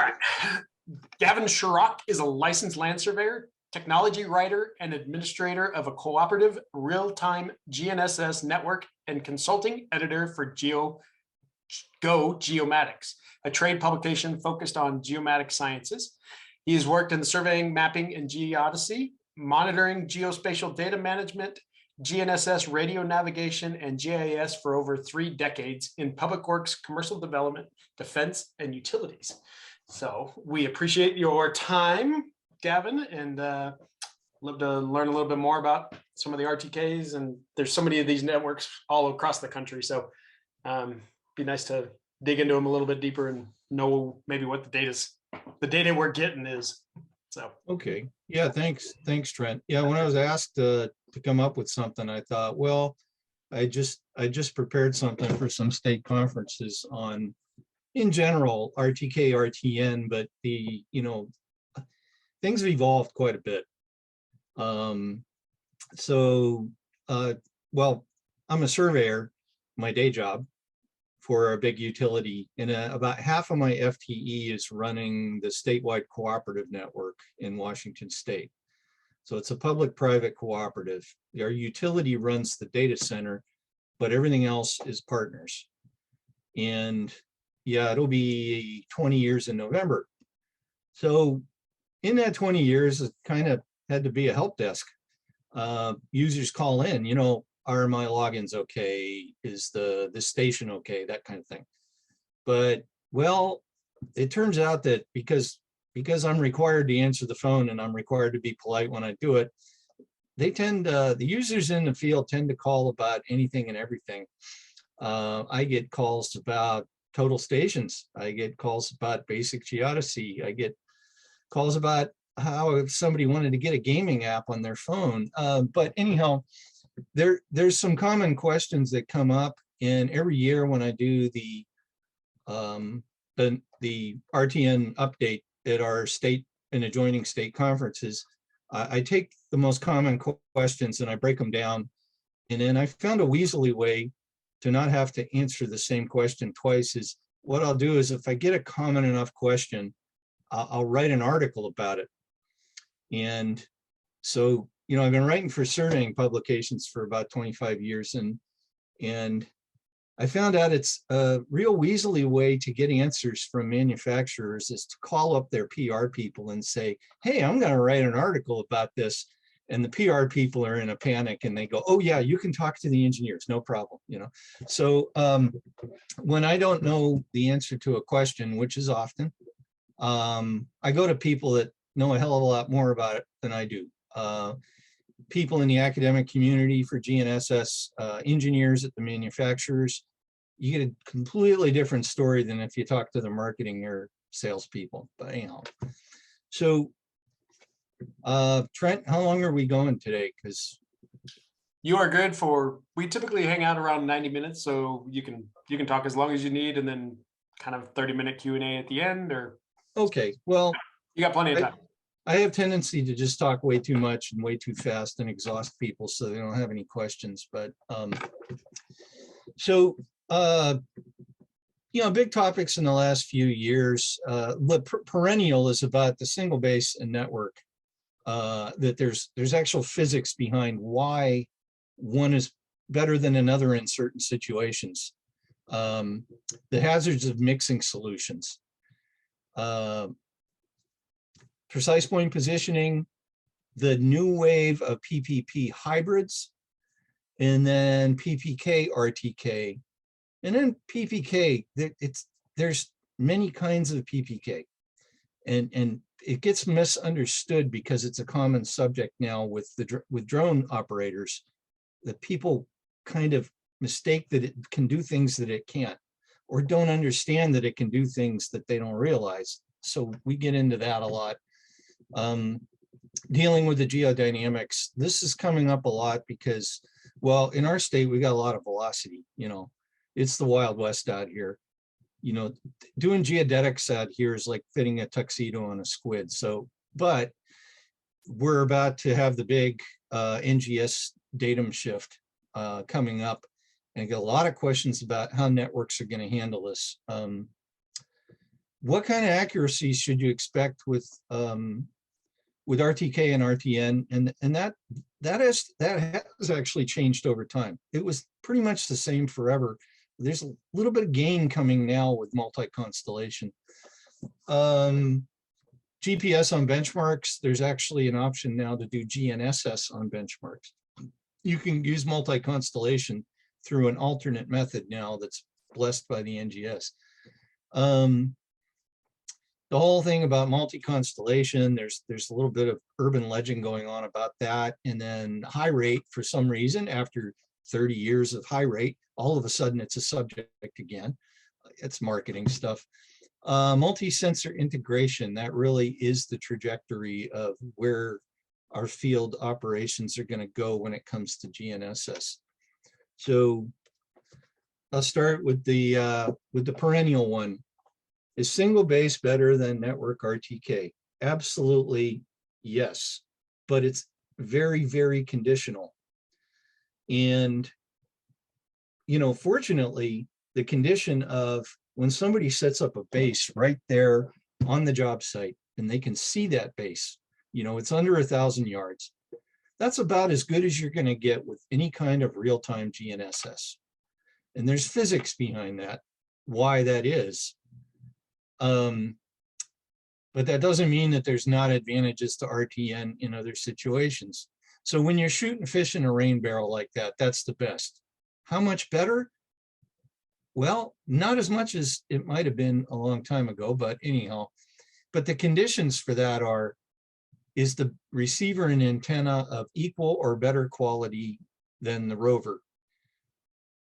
right. Gavin Shrock is a licensed land surveyor, technology writer, and administrator of a cooperative real-time GNSS network and consulting editor for Geomatics, a trade publication focused on geomatic sciences. He has worked in surveying, mapping, and geodesy, monitoring geospatial data management, GNSS radio navigation, and GIS for over 3 decades in public works, commercial development, defense, and utilities. So we appreciate your time, Gavin, and love to learn a little bit more about some of the RTKs. And there's so many of these networks all across the country. So be nice to dig into them a little bit deeper and know maybe what the data we're getting is. So okay, yeah, thanks, Trent. Yeah, when I was asked to come up with something, I thought, well, I just prepared something for some state conferences on, in general, RTK, RTN, but the, things have evolved quite a bit. Well, I'm a surveyor, my day job, for a big utility, and about half of my FTE is running the statewide cooperative network in Washington State. So it's a public-private cooperative. Our utility runs the data center, but everything else is partners. And yeah, it'll be 20 years in November. So in that 20 years, it kind of had to be a help desk. Users call in, are my logins okay? Is the station okay? That kind of thing. But, well, it turns out that because I'm required to answer the phone and I'm required to be polite when I do it, the users in the field tend to call about anything and everything. I get calls about total stations. I get calls about basic geodesy. I get calls about how if somebody wanted to get a gaming app on their phone. But anyhow, there's some common questions that come up, and every year when I do the RTN update at our state and adjoining state conferences, I take the most common questions and I break them down, and then I found a weaselly way to not have to answer the same question twice. Is what I'll do is if I get a common enough question, I'll write an article about it. And so, I've been writing for surveying publications for about 25 years, and I found out it's a real weaselly way to get answers from manufacturers is to call up their PR people and say, hey, I'm going to write an article about this. And the PR people are in a panic and they go, oh yeah, you can talk to the engineers, no problem. So when I don't know the answer to a question, which is often, I go to people that know a hell of a lot more about it than I do. People in the academic community for GNSS, engineers at the manufacturers, you get a completely different story than if you talk to the marketing or salespeople. But anyhow, so Trent, how long are we going today? Because you are good for, we typically hang out around 90 minutes, so you can talk as long as you need, and then kind of 30-minute Q&A at the end. Or okay, well, you got plenty of time. I have tendency to just talk way too much and way too fast and exhaust people so they don't have any questions. But big topics in the last few years. The perennial is about the single base and network. That there's actual physics behind why one is better than another in certain situations. The hazards of mixing solutions. Precise point positioning, the new wave of PPP hybrids, and then PPK RTK. And then PPK, there's many kinds of PPK. And it gets misunderstood because it's a common subject now with drone operators, that people kind of mistake that it can do things that it can't, or don't understand that it can do things that they don't realize. So we get into that a lot. Dealing with the geodynamics, this is coming up a lot because, well, in our state, we got a lot of velocity, it's the Wild West out here. Doing geodetics out here is like fitting a tuxedo on a squid. So, but we're about to have the big NGS datum shift coming up, and I get a lot of questions about how networks are going to handle this. what kind of accuracy should you expect with RTK and RTN? And that has actually changed over time. It was pretty much the same forever. There's a little bit of gain coming now with multi-constellation. GPS on benchmarks, there's actually an option now to do GNSS on benchmarks. You can use multi-constellation through an alternate method now that's blessed by the NGS. The whole thing about multi-constellation, there's a little bit of urban legend going on about that. And then high rate, for some reason, after 30 years of high rate, all of a sudden it's a subject again. It's marketing stuff. Multi-sensor integration, that really is the trajectory of where our field operations are going to go when it comes to GNSS. So I'll start with the perennial one. Is single base better than network RTK? Absolutely, yes, but it's very, very conditional. And, you know, fortunately, the condition of when somebody sets up a base right there on the job site and they can see that base, you know, it's under 1,000 yards. That's about as good as you're going to get with any kind of real-time GNSS. And there's physics behind that, why that is. But that doesn't mean that there's not advantages to RTN in other situations. So when you're shooting fish in a rain barrel like that, that's the best. How much better? Well, not as much as it might have been a long time ago, but anyhow. But the conditions for that are, is the receiver and antenna of equal or better quality than the rover?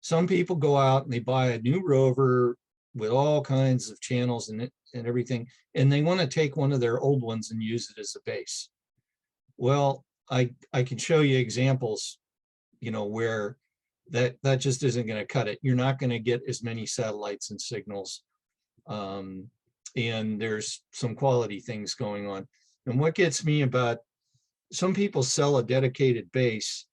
Some people go out and they buy a new rover with all kinds of channels and everything, and they want to take one of their old ones and use it as a base. Well, I can show you examples, you know, where that just isn't going to cut it. You're not going to get as many satellites and signals, and there's some quality things going on. And what gets me about, some people sell a dedicated base.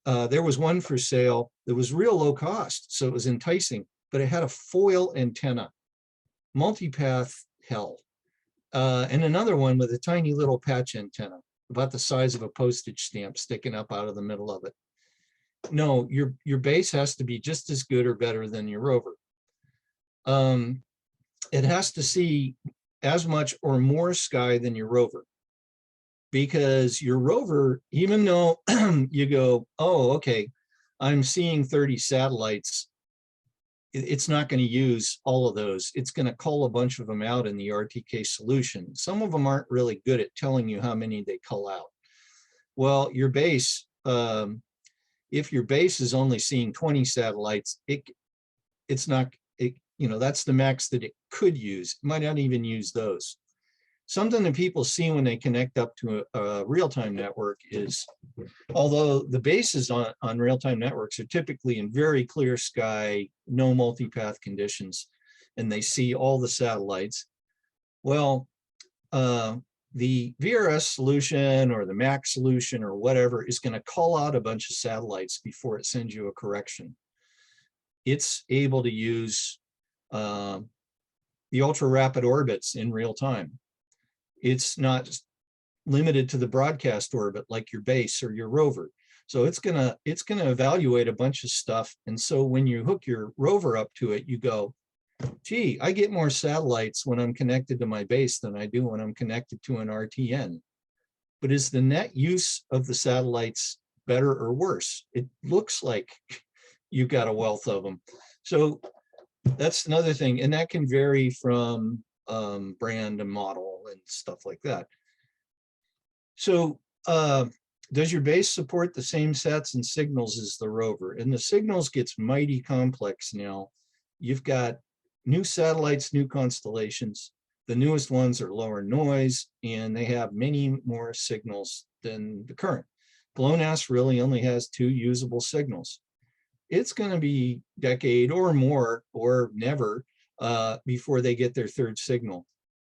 There was one for sale that was real low cost, so it was enticing, but it had a foil antenna, multipath hell, and another one with a tiny little patch antenna, about the size of a postage stamp sticking up out of the middle of it. No, your base has to be just as good or better than your rover. It has to see as much or more sky than your rover, because your rover, even though you go, oh, okay, I'm seeing 30 satellites, it's not going to use all of those. It's going to cull a bunch of them out in the RTK solution. Some of them aren't really good at telling you how many they cull out. Well, your base, if your base is only seeing 20 satellites, it's not, you know, that's the max that it could use. It might not even use those. Something that people see when they connect up to a real-time network is, although the bases on real-time networks are typically in very clear sky, no multipath conditions, and they see all the satellites, well, the VRS solution or the MAC solution or whatever is going to call out a bunch of satellites before it sends you a correction. It's able to use the ultra-rapid orbits in real time. It's not limited to the broadcast orbit like your base or your rover. So it's gonna evaluate a bunch of stuff. And so when you hook your rover up to it, you go, gee, I get more satellites when I'm connected to my base than I do when I'm connected to an RTN. But is the net use of the satellites better or worse? It looks like you've got a wealth of them. So that's another thing. And that can vary from brand and model and stuff like that. So does your base support the same sets and signals as the rover? And the signals gets mighty complex now. You've got new satellites, new constellations. The newest ones are lower noise, and they have many more signals than the current. GLONASS really only has 2 usable signals. It's going to be a decade or more, or never, before they get their 3rd signal.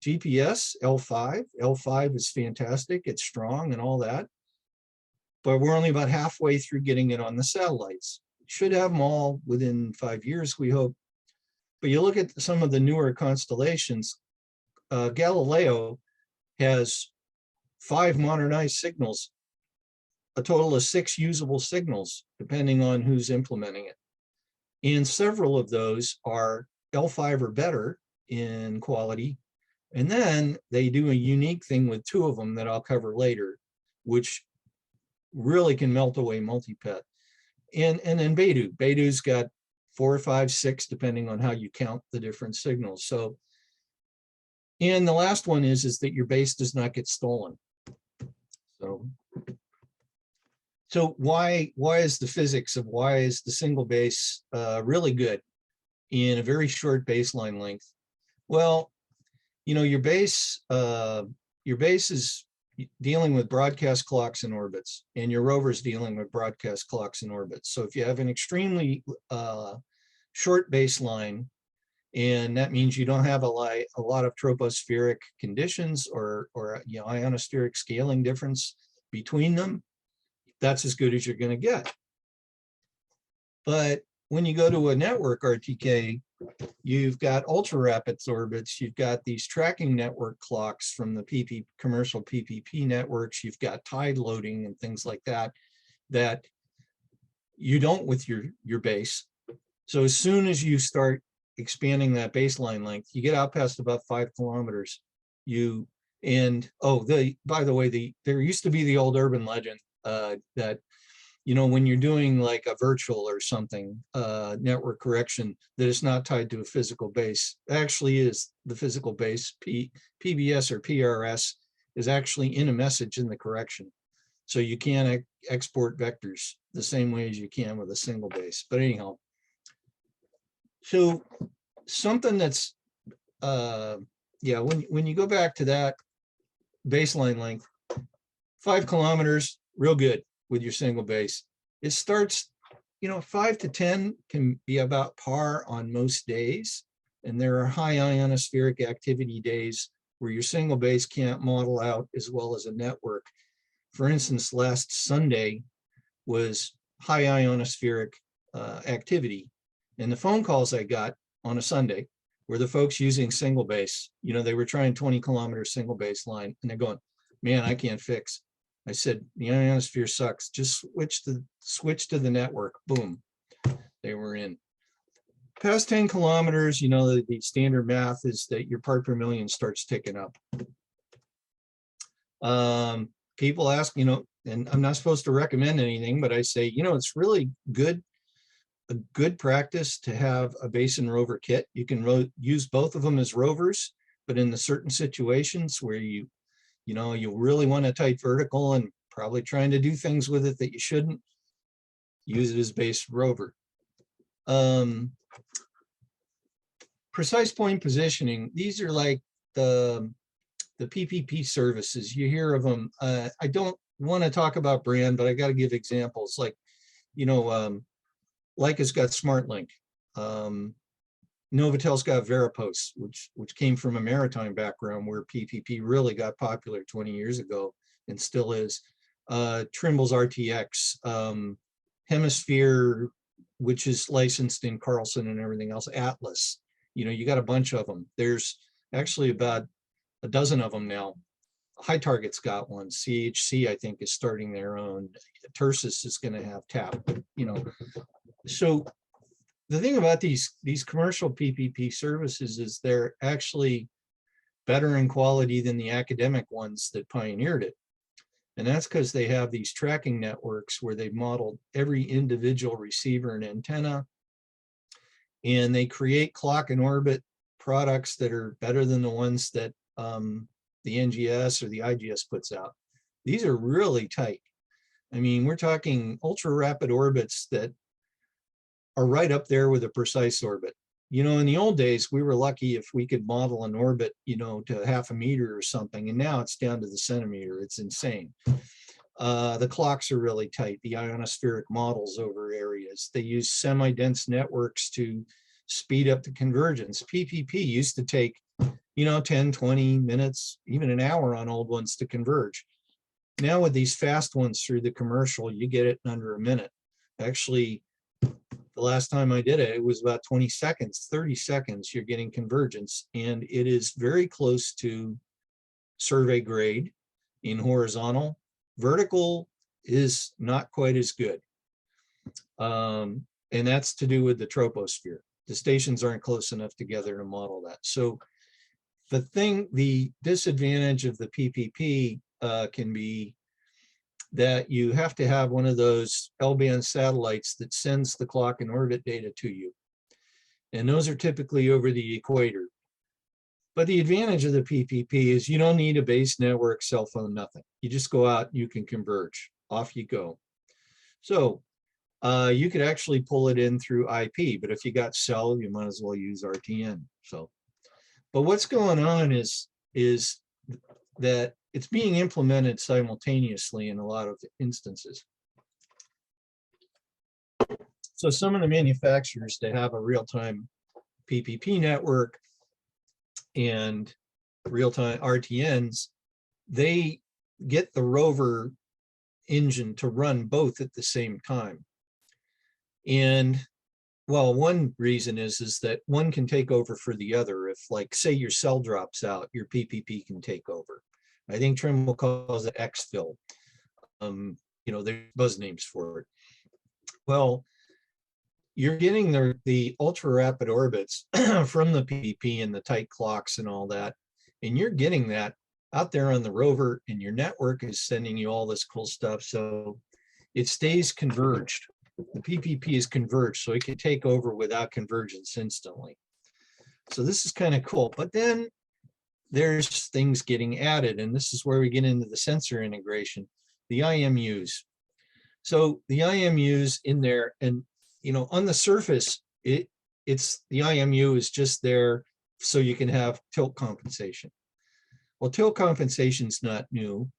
GPS, L5 is fantastic. It's strong and all that. But we're only about halfway through getting it on the satellites. Should have them all within 5 years, we hope. But you look at some of the newer constellations, Galileo has 5 modernized signals, a total of 6 usable signals, depending on who's implementing it. And several of those are L5 or better in quality. And then they do a unique thing with 2 of them that I'll cover later, which really can melt away multi-pet. And then Beidou's got 4 or 5, 6, depending on how you count the different signals. So, and the last one is that your base does not get stolen. So why is the physics of why is the single base really good in a very short baseline length? Well, you know, your base is dealing with broadcast clocks and orbits, and your rover is dealing with broadcast clocks and orbits. So if you have an extremely short baseline, and that means you don't have a lot of tropospheric conditions or you know, ionospheric scaling difference between them, that's as good as you're going to get. But when you go to a network RTK, you've got ultra rapid orbits, you've got these tracking network clocks from the commercial PPP networks, you've got tide loading and things like that, that you don't with your base. So as soon as you start expanding that baseline length, you get out past about 5 kilometers. By the way, there used to be the old urban legend that, you know, when you're doing like a virtual or something, network correction, that it's not tied to a physical base. It actually is the physical base. PBS or PRS is actually in a message in the correction. So you can export vectors the same way as you can with a single base. But anyhow, so something that's, when you go back to that baseline length, 5 kilometers, real good with your single base. It starts, you know, 5 to 10 can be about par on most days. And there are high ionospheric activity days where your single base can't model out as well as a network. For instance, last Sunday was high ionospheric activity. And the phone calls I got on a Sunday were the folks using single base. You know, they were trying 20 kilometer single base line and they're going, man, I can't fix. I said, the ionosphere sucks. Just switch to the network. Boom, they were in. Past 10 kilometers, you know, the standard math is that your part per million starts ticking up. People ask, you know, and I'm not supposed to recommend anything, but I say, you know, it's really a good practice to have a base and rover kit. You can use both of them as rovers, but in the certain situations where you really want a tight vertical and probably trying to do things with it that you shouldn't, use it as base rover. Precise point positioning. These are like the PPP services. You hear of them. I don't want to talk about brand, but I got to give examples. Like, you know, Leica's got SmartLink. Novatel's got Veripos, which came from a maritime background where PPP really got popular 20 years ago and still is. Trimble's RTX, Hemisphere, which is licensed in Carlson and everything else, Atlas. You know, you got a bunch of them. There's actually about a dozen of them now. High Target's got one. CHC, I think, is starting their own. Tersus is going to have TAP, you know. So the thing about these commercial PPP services is they're actually better in quality than the academic ones that pioneered it. And that's because they have these tracking networks where they've modeled every individual receiver and antenna, and they create clock and orbit products that are better than the ones that the NGS or the IGS puts out. These are really tight. I mean, we're talking ultra rapid orbits that are right up there with a precise orbit. You know, in the old days, we were lucky if we could model an orbit, you know, to 0.5 meter or something, and now it's down to the centimeter. It's insane. The clocks are really tight, the ionospheric models over areas. They use semi-dense networks to speed up the convergence. PPP used to take, you know, 10, 20 minutes, even an hour on old ones to converge. Now with these fast ones through the commercial, you get it in under a minute. Actually, the last time I did it, it was about 20 seconds, 30 seconds, you're getting convergence. And it is very close to survey grade in horizontal. Vertical is not quite as good. And that's to do with the troposphere. The stations aren't close enough together to model that. So the disadvantage of the PPP can be that you have to have one of those L-band satellites that sends the clock and orbit data to you. And those are typically over the equator. But the advantage of the PPP is you don't need a base network, cell phone, nothing. You just go out, you can converge, off you go. So you could actually pull it in through IP, but if you got cell, you might as well use RTN. So, but what's going on is that it's being implemented simultaneously in a lot of instances. So some of the manufacturers that have a real-time PPP network and real-time RTNs, they get the rover engine to run both at the same time. And well, one reason is that one can take over for the other. If, like, say your cell drops out, your PPP can take over. I think Trimble calls it exfil. You know, there's buzz names for it. Well, you're getting the ultra rapid orbits from the PPP and the tight clocks and all that, and you're getting that out there on the rover, and your network is sending you all this cool stuff. So it stays converged. The PPP is converged, so it can take over without convergence instantly. So this is kind of cool. But then there's things getting added, and this is where we get into the sensor integration, the IMUs. So the IMUs in there, and you know, on the surface, it's the IMU is just there so you can have tilt compensation. Well, tilt compensation is not new.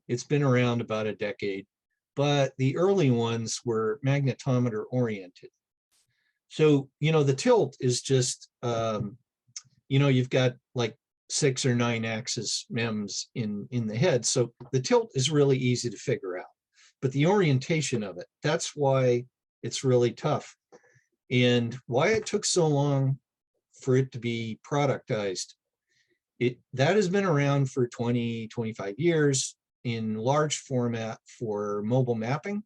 It's been around about a decade, but the early ones were magnetometer oriented. So, you know, the tilt is just, you know, you've got like 6 or 9 axis MEMS in the head. So the tilt is really easy to figure out, but the orientation of it, that's why it's really tough. And why it took so long for it to be productized, that has been around for 20, 25 years in large format for mobile mapping,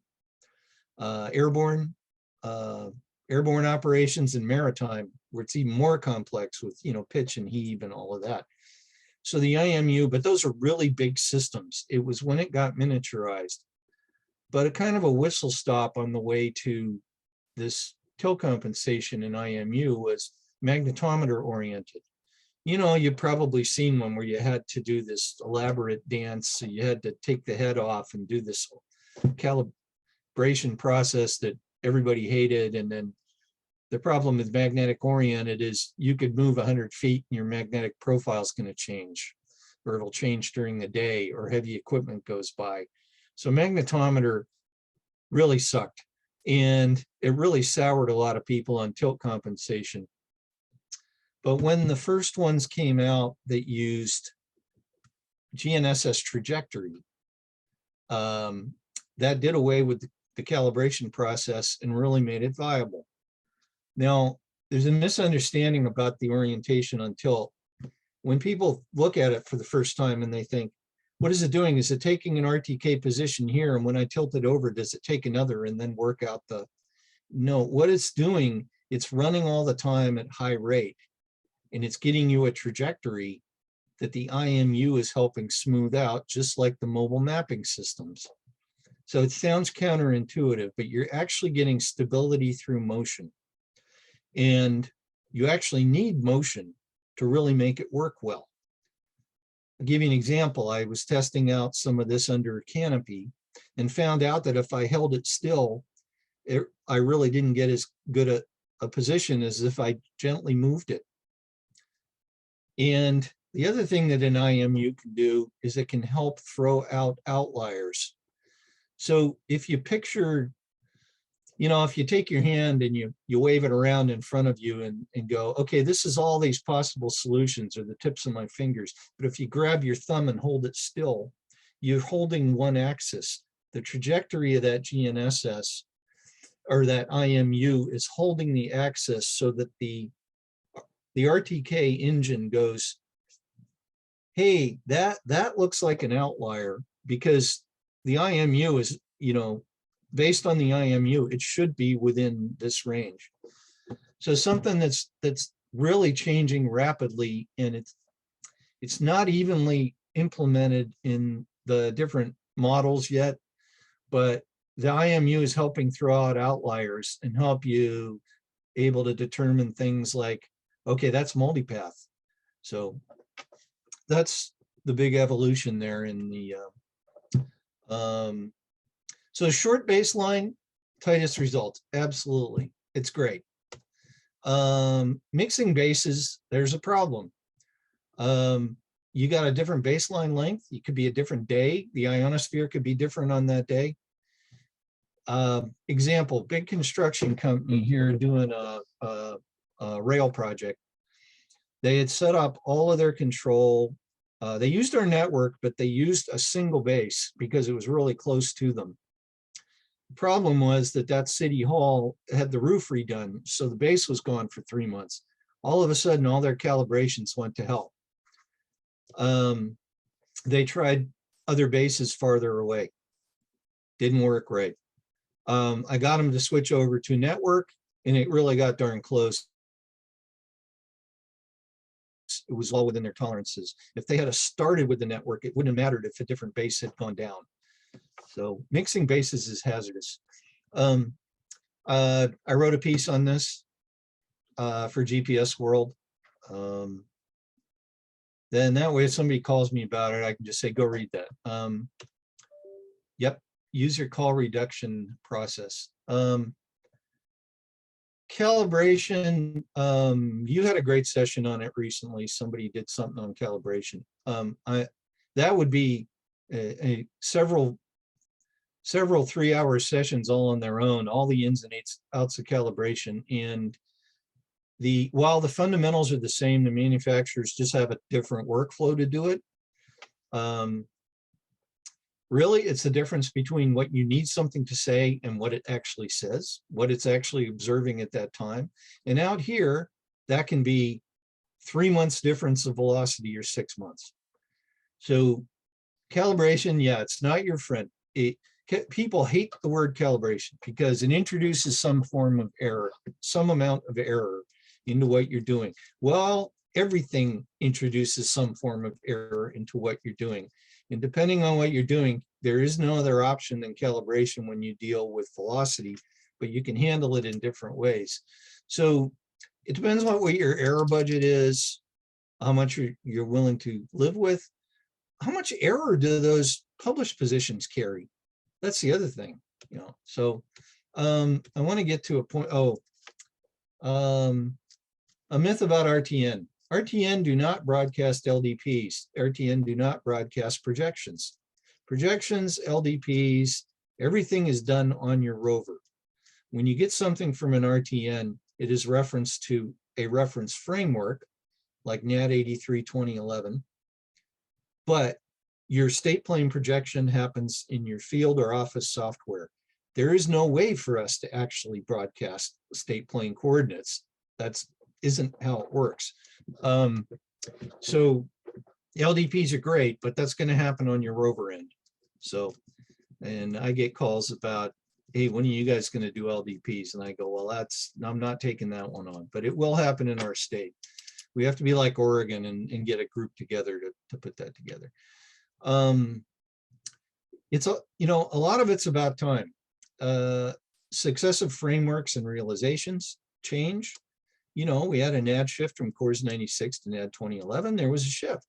airborne operations, and maritime, where it's even more complex with, you know, pitch and heave and all of that. So the IMU, but those are really big systems. It was when it got miniaturized, but a kind of a whistle stop on the way to this tilt compensation in IMU was magnetometer oriented. You know, you've probably seen one where you had to do this elaborate dance. So you had to take the head off and do this calibration process that everybody hated. And then the problem with magnetic oriented is you could move 100 feet and your magnetic profile is going to change, or it'll change during the day, or heavy equipment goes by. So magnetometer really sucked, and it really soured a lot of people on tilt compensation. But when the first ones came out that used GNSS trajectory, that did away with the calibration process and really made it viable. Now, there's a misunderstanding about the orientation on tilt. When people look at it for the first time and they think, what is it doing? Is it taking an RTK position here? And when I tilt it over, does it take another and then work out the... No, what it's doing, it's running all the time at high rate. And it's getting you a trajectory that the IMU is helping smooth out, just like the mobile mapping systems. So it sounds counterintuitive, but you're actually getting stability through motion. And you actually need motion to really make it work well. I'll give you an example. I was testing out some of this under a canopy and found out that if I held it still, I really didn't get as good a position as if I gently moved it. And the other thing that an IMU can do is it can help throw out outliers. So if you picture, you know, if you take your hand and you wave it around in front of you and go, okay, this is all these possible solutions, or the tips of my fingers. But if you grab your thumb and hold it still, you're holding one axis. The trajectory of that GNSS or that IMU is holding the axis so that the RTK engine goes, hey, that looks like an outlier, because the IMU is, based on the IMU, it should be within this range. So something that's really changing rapidly, and it's not evenly implemented in the different models yet, but the IMU is helping throw out outliers and help you able to determine things like, okay, that's multipath. So that's the big evolution there in the, so short baseline, tightest results, absolutely, it's great. Mixing bases, there's a problem. You got a different baseline length, it could be a different day, the ionosphere could be different on that day. Example, big construction company here doing a rail project. They had set up all of their control. They used our network, but they used a single base because it was really close to them. The problem was that city hall had the roof redone, so the base was gone for 3 months. All of a sudden, all their calibrations went to hell. They tried other bases farther away. Didn't work right. I got them to switch over to network, and it really got darn close. It was all within their tolerances. If they had started with the network, it wouldn't have mattered if a different base had gone down. So mixing bases is hazardous. I wrote a piece on this for GPS World. Then that way, if somebody calls me about it, I can just say, go read that. Yep, user call reduction process. Calibration, you had a great session on it recently. Somebody did something on calibration. That would be several 3-hour sessions all on their own, all the ins and outs of calibration. And while the fundamentals are the same, the manufacturers just have a different workflow to do it. Really, it's the difference between what you need something to say and what it actually says, what it's actually observing at that time. And out here, that can be 3 months difference of velocity or 6 months. So calibration, yeah, it's not your friend. People hate the word calibration because it introduces some form of error, some amount of error into what you're doing. Well, everything introduces some form of error into what you're doing. And depending on what you're doing, there is no other option than calibration when you deal with velocity, but you can handle it in different ways. So it depends on what your error budget is, how much you're willing to live with. How much error do those published positions carry? That's the other thing, So I want to get to a point. A myth about RTN. RTN do not broadcast LDPs. RTN do not broadcast projections. Projections, LDPs, everything is done on your rover. When you get something from an RTN, it is referenced to a reference framework like NAD 83 2011, but your state plane projection happens in your field or office software. There is no way for us to actually broadcast state plane coordinates. That isn't how it works. So LDPs are great, but that's going to happen on your rover end. So, and I get calls about, hey, when are you guys going to do LDPs? And I go, well, I'm not taking that one on, but it will happen in our state. We have to be like Oregon and get a group together to put that together. It's a lot of it's about time. Successive frameworks and realizations change. We had a NAD shift from CORS 96 to NAD 2011. There was a shift.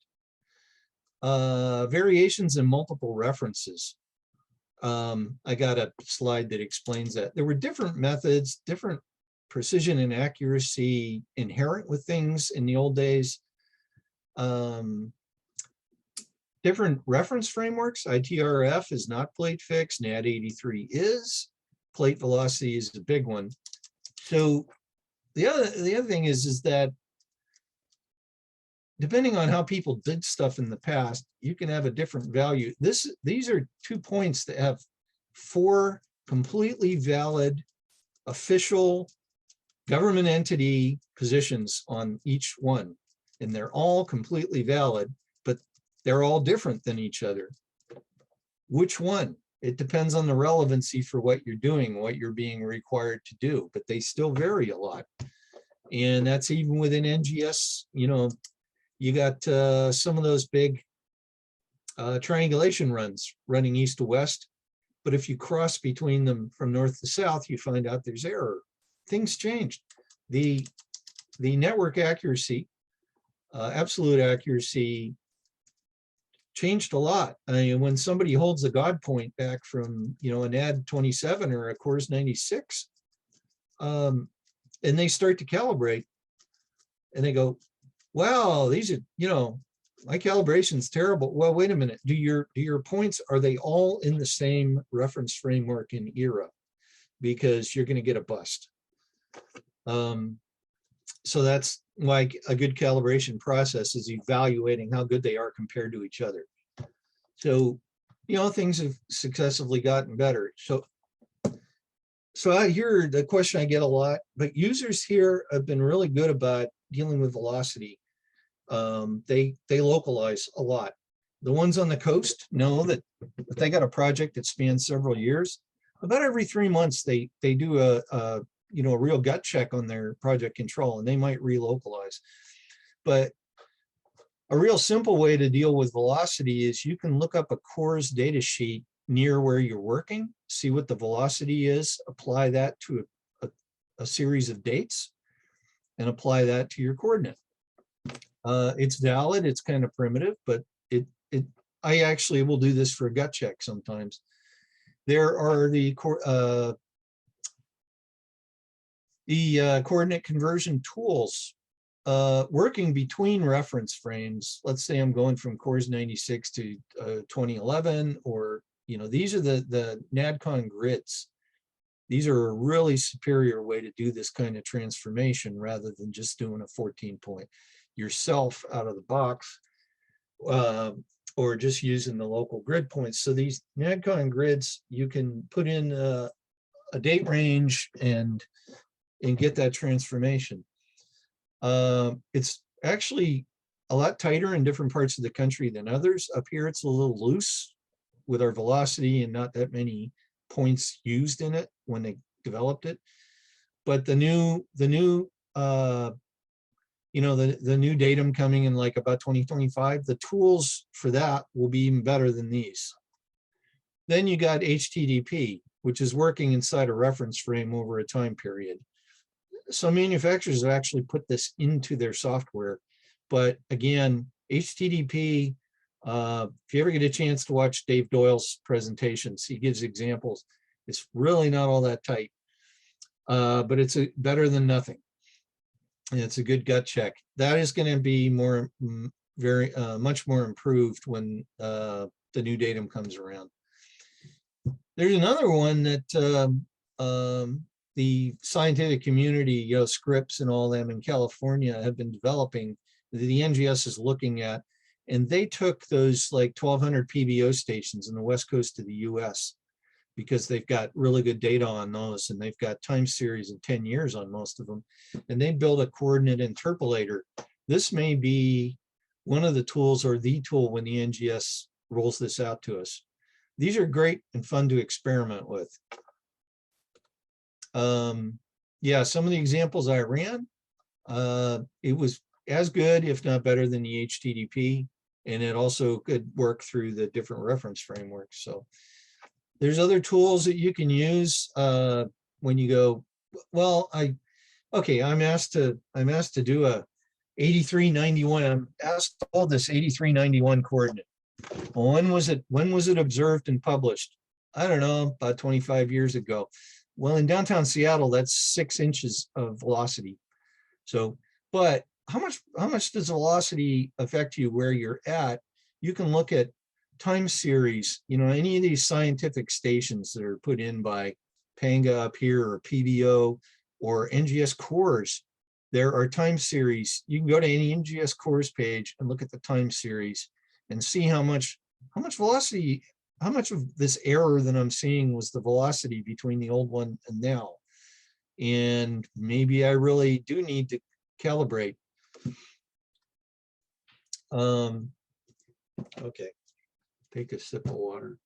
Variations in multiple references. I got a slide that explains that. There were different methods, different precision and accuracy inherent with things in the old days. Different reference frameworks. ITRF is not plate fixed. NAD 83 is. Plate velocity is the big one. So the other thing is that depending on how people did stuff in the past, you can have a different value. These are 2 points that have 4 completely valid official government entity positions on each one, and they're all completely valid, but they're all different than each other. Which one? It depends on the relevancy for what you're doing, what you're being required to do, but they still vary a lot. And that's even within NGS. You know, you got some of those big triangulation runs running east to west, but if you cross between them from north to south, you find out there's error. Things changed. The network accuracy, absolute accuracy, changed a lot. I mean, when somebody holds a God point back from, you know, an AD 27 or a CORS 96, and they start to calibrate, and they go, wow, these are, you know, my calibration's terrible. Well, wait a minute. Do your points, are they all in the same reference framework and era? Because you're going to get a bust. So that's like a good calibration process is evaluating how good they are compared to each other. So, you know, things have successively gotten better. So I hear the question I get a lot, but users here have been really good about dealing with velocity. They localize a lot. The ones on the coast know that if they got a project that spans several years, about every 3 months they do a you know, a real gut check on their project control, and they might relocalize. But a real simple way to deal with velocity is you can look up a CORS data sheet near where you're working, see what the velocity is, apply that to a series of dates, and apply that to your coordinate. It's valid, it's kind of primitive, but I actually will do this for a gut check sometimes. There are the coordinate conversion tools working between reference frames. Let's say I'm going from CORS 96 to 2011, or, you know, these are the NADCON grids. These are a really superior way to do this kind of transformation rather than just doing a 14 point yourself out of the box, or just using the local grid points. So these NADCON grids, you can put in a date range and get that transformation. It's actually a lot tighter in different parts of the country than others. Up here, it's a little loose with our velocity and not that many points used in it when they developed it. But the new you know, the new datum coming in like about 2025, the tools for that will be even better than these. Then you got HTTP, which is working inside a reference frame over a time period. Some manufacturers have actually put this into their software, but again, HTTP, if you ever get a chance to watch Dave Doyle's presentations, he gives examples. It's really not all that tight, but it's better than nothing. And it's a good gut check. That is going to be more, much more improved when the new datum comes around. There's another one that the scientific community, you know, scripts and all them in California have been developing, the NGS is looking at, and they took those like 1,200 PBO stations in the west coast of the US because they've got really good data on those, and they've got time series of 10 years on most of them, and they build a coordinate interpolator. This may be one of the tools or the tool when the NGS rolls this out to us. These are great and fun to experiment with. Yeah, some of the examples I ran, it was as good, if not better than the HTTP, and it also could work through the different reference frameworks. So there's other tools that you can use when you go, well, I'm asked to do a 8391. I'm asked to hold this 8391 coordinate. Well, when was it observed and published? I don't know, about 25 years ago. Well, in downtown Seattle, that's 6 inches of velocity. So, but how much does velocity affect you where you're at? You can look at time series, you know, any of these scientific stations that are put in by Panga up here, or PBO, or NGS cores. There are time series. You can go to any NGS cores page and look at the time series and see how much velocity, how much of this error that I'm seeing was the velocity between the old one and now. and maybe I really do need to calibrate. Okay, take a sip of water.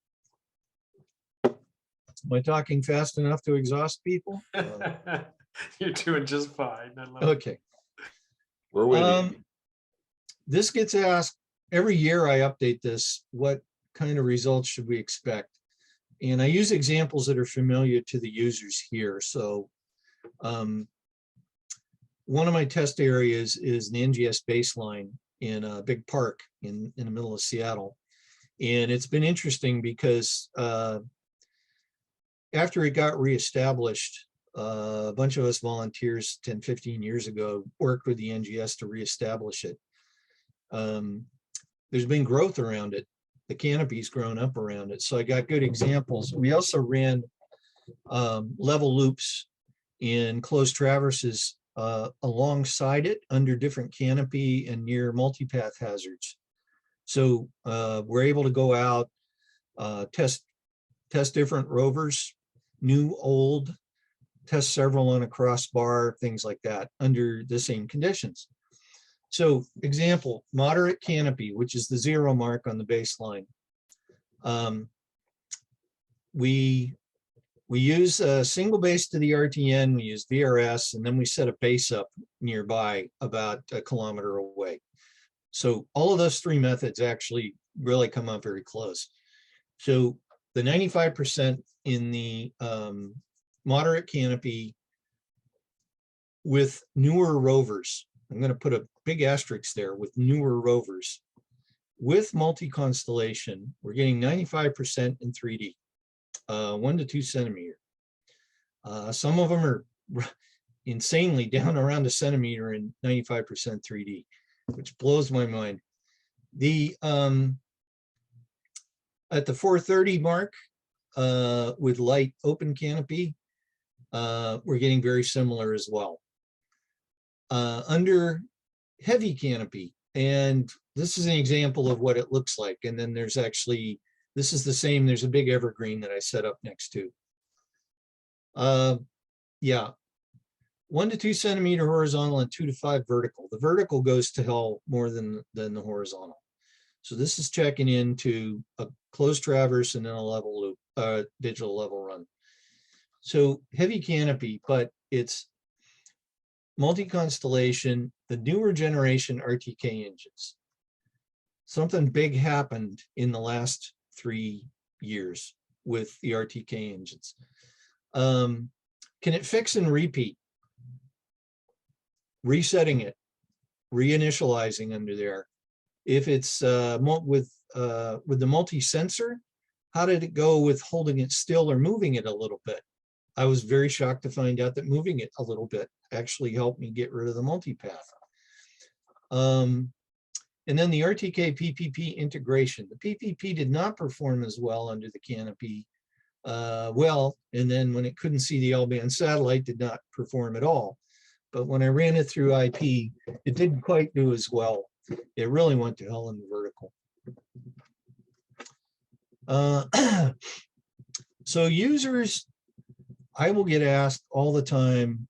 Am I talking fast enough to exhaust people? You're doing just fine. I love it. Okay. We're with you. This gets asked every year. I update this. What kind of results should we expect? And I use examples that are familiar to the users here. So one of my test areas is the NGS baseline in a big park in the middle of Seattle. And it's been interesting because after it got reestablished, a bunch of us volunteers 10, 15 years ago worked with the NGS to reestablish it. There's been growth around it. The canopy's grown up around it. So I got good examples. We also ran level loops in closed traverses alongside it under different canopy and near multipath hazards. So we're able to go out, test different rovers, new, old, test several on a crossbar, things like that under the same conditions. So example, moderate canopy, which is the 0 mark on the baseline. We use a single base to the RTN, we use VRS, and then we set a base up nearby about 1 kilometer away. So all of those 3 methods actually really come up very close. So the 95% in the moderate canopy with newer rovers, I'm going to put a big asterisk there, with newer rovers. With multi-constellation, we're getting 95% in 3D, 1 to 2 centimeter. Some of them are insanely down around 1 centimeter in 95% 3D, which blows my mind. The at the 430 mark, with light open canopy, we're getting very similar as well. Under heavy canopy, and this is an example of what it looks like, and then there's actually, this is the same, there's a big evergreen that I set up next to. Yeah, 1 to 2 centimeter horizontal and 2 to 5 vertical. The vertical goes to hell more than the horizontal. So this is checking into a closed traverse and then a level loop, digital level run. So heavy canopy, but it's multi-constellation, the newer generation RTK engines. Something big happened in the last 3 years with the RTK engines. Can it fix and repeat? Resetting it, reinitializing under there. If it's with the multi-sensor, how did it go with holding it still or moving it a little bit? I was very shocked to find out that moving it a little bit actually helped me get rid of the multipath. And then the RTK PPP integration. The PPP did not perform as well under the canopy. And then when it couldn't see the L-band satellite, did not perform at all. But when I ran it through IP, it didn't quite do as well. It really went to hell in the vertical. So users, I will get asked all the time,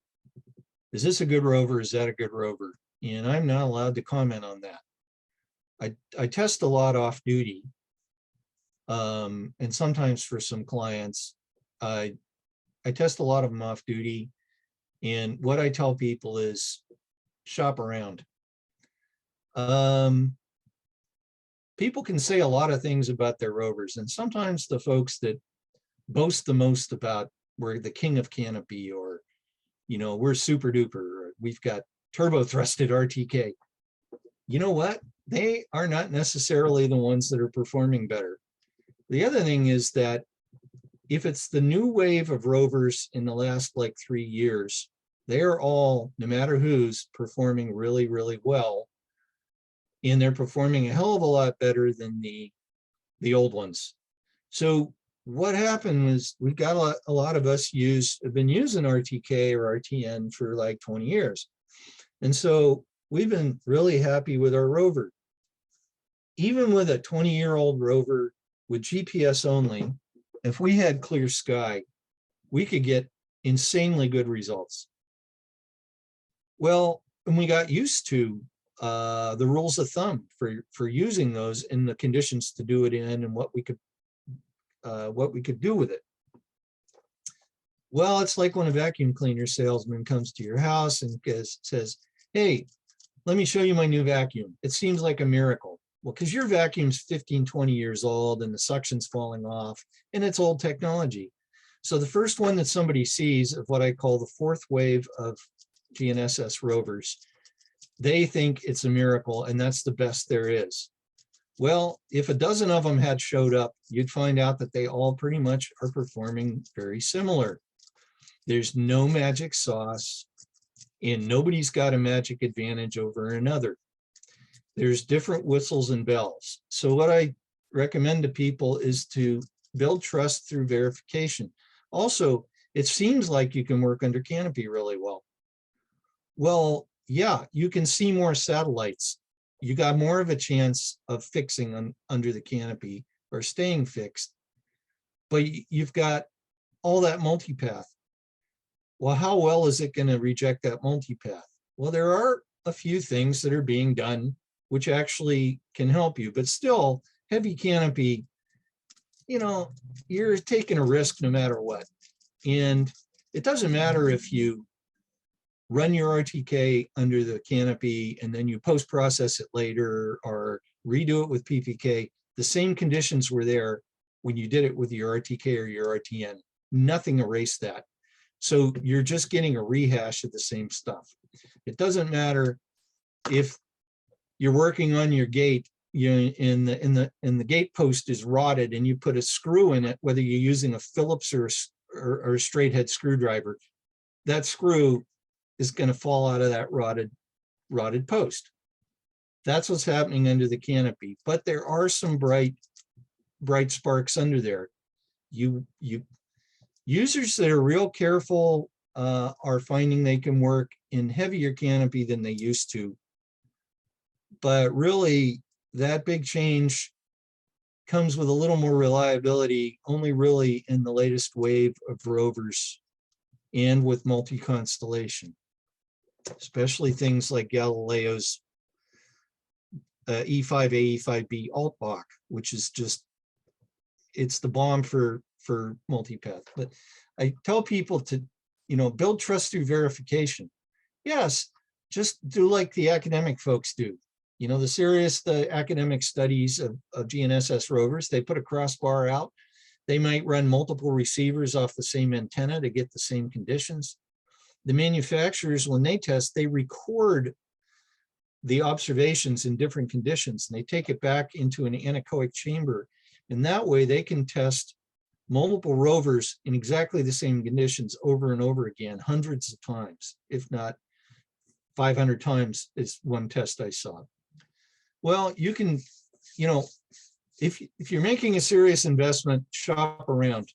is this a good rover? Is that a good rover? And I'm not allowed to comment on that. I test a lot off duty. And sometimes for some clients, I test a lot of them off duty. And what I tell people is shop around. People can say a lot of things about their rovers, and sometimes the folks that boast the most about we're the king of canopy, or, you know, we're super duper, or we've got turbo thrusted RTK. You know what? They are not necessarily the ones that are performing better. The other thing is that if it's the new wave of rovers in the last like 3 years, they are all, no matter who's, performing really, really well. And they're performing a hell of a lot better than the old ones. So what happened was we've got a lot of us have been using RTK or RTN for like 20 years. And so we've been really happy with our rover. Even with a 20-year-old rover with GPS only, if we had clear sky, we could get insanely good results. Well, and we got used to the rules of thumb for using those in the conditions to do it in, and what we could do with it. Well, it's like when a vacuum cleaner salesman comes to your house and says, "Hey, let me show you my new vacuum. It seems like a miracle." Well, because your vacuum's 15, 20 years old and the suction's falling off and it's old technology. So the first one that somebody sees of what I call the fourth wave of GNSS rovers, they think it's a miracle and that's the best there is. Well, if a dozen of them had showed up, you'd find out that they all pretty much are performing very similar. There's no magic sauce, and nobody's got a magic advantage over another. There's different whistles and bells. So what I recommend to people is to build trust through verification. Also, it seems like you can work under canopy really well. Well, yeah, you can see more satellites. You got more of a chance of fixing under the canopy or staying fixed, but you've got all that multipath. Well, how well is it going to reject that multipath? Well, there are a few things that are being done which actually can help you, but still, heavy canopy, you know, you're taking a risk no matter what. And it doesn't matter if you run your RTK under the canopy and then you post-process it later or redo it with PPK. The same conditions were there when you did it with your RTK or your RTN. Nothing erased that. So you're just getting a rehash of the same stuff. It doesn't matter if you're working on your gate, and the gate post is rotted and you put a screw in it, whether you're using a Phillips or a straight head screwdriver, that screw is going to fall out of that rotted post. That's what's happening under the canopy. But there are some bright sparks under there. Users that are real careful are finding they can work in heavier canopy than they used to. But really, that big change comes with a little more reliability, only really in the latest wave of rovers and with multi-constellation, especially things like Galileo's E5A, E5B Altbach, which is just, it's the bomb for multipath. But I tell people to, build trust through verification. Yes, just do like the academic folks do. The academic studies of GNSS rovers, they put a crossbar out. They might run multiple receivers off the same antenna to get the same conditions. The manufacturers, when they test, they record the observations in different conditions, and they take it back into an anechoic chamber. And that way they can test multiple rovers in exactly the same conditions over and over again, hundreds of times, if not 500 times is one test I saw. Well, you can, if you're making a serious investment, shop around.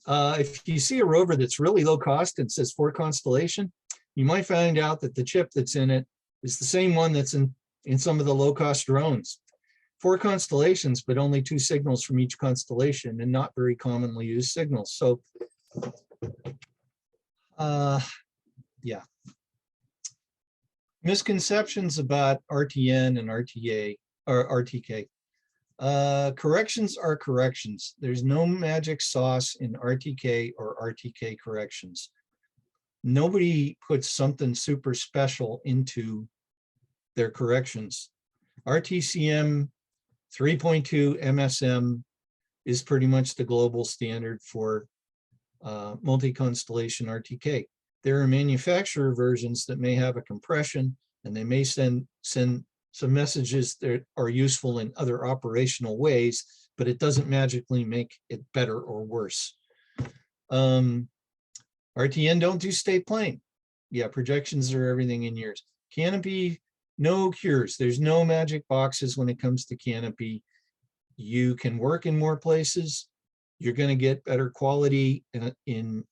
If you see a rover that's really low cost and says 4 constellation, you might find out that the chip that's in it is the same one that's in some of the low cost drones. 4 constellations, but only 2 signals from each constellation, and not very commonly used signals. So, yeah. Misconceptions about RTN and RTA or RTK. Corrections are corrections. There's no magic sauce in RTK or RTK corrections. Nobody puts something super special into their corrections. RTCM 3.2 MSM is pretty much the global standard for multi-constellation RTK. There are manufacturer versions that may have a compression, and they may send some messages that are useful in other operational ways, but it doesn't magically make it better or worse. RTN don't do state plane. Yeah, projections are everything in yours. Canopy, no cures. There's no magic boxes when it comes to canopy. You can work in more places. You're going to get better quality in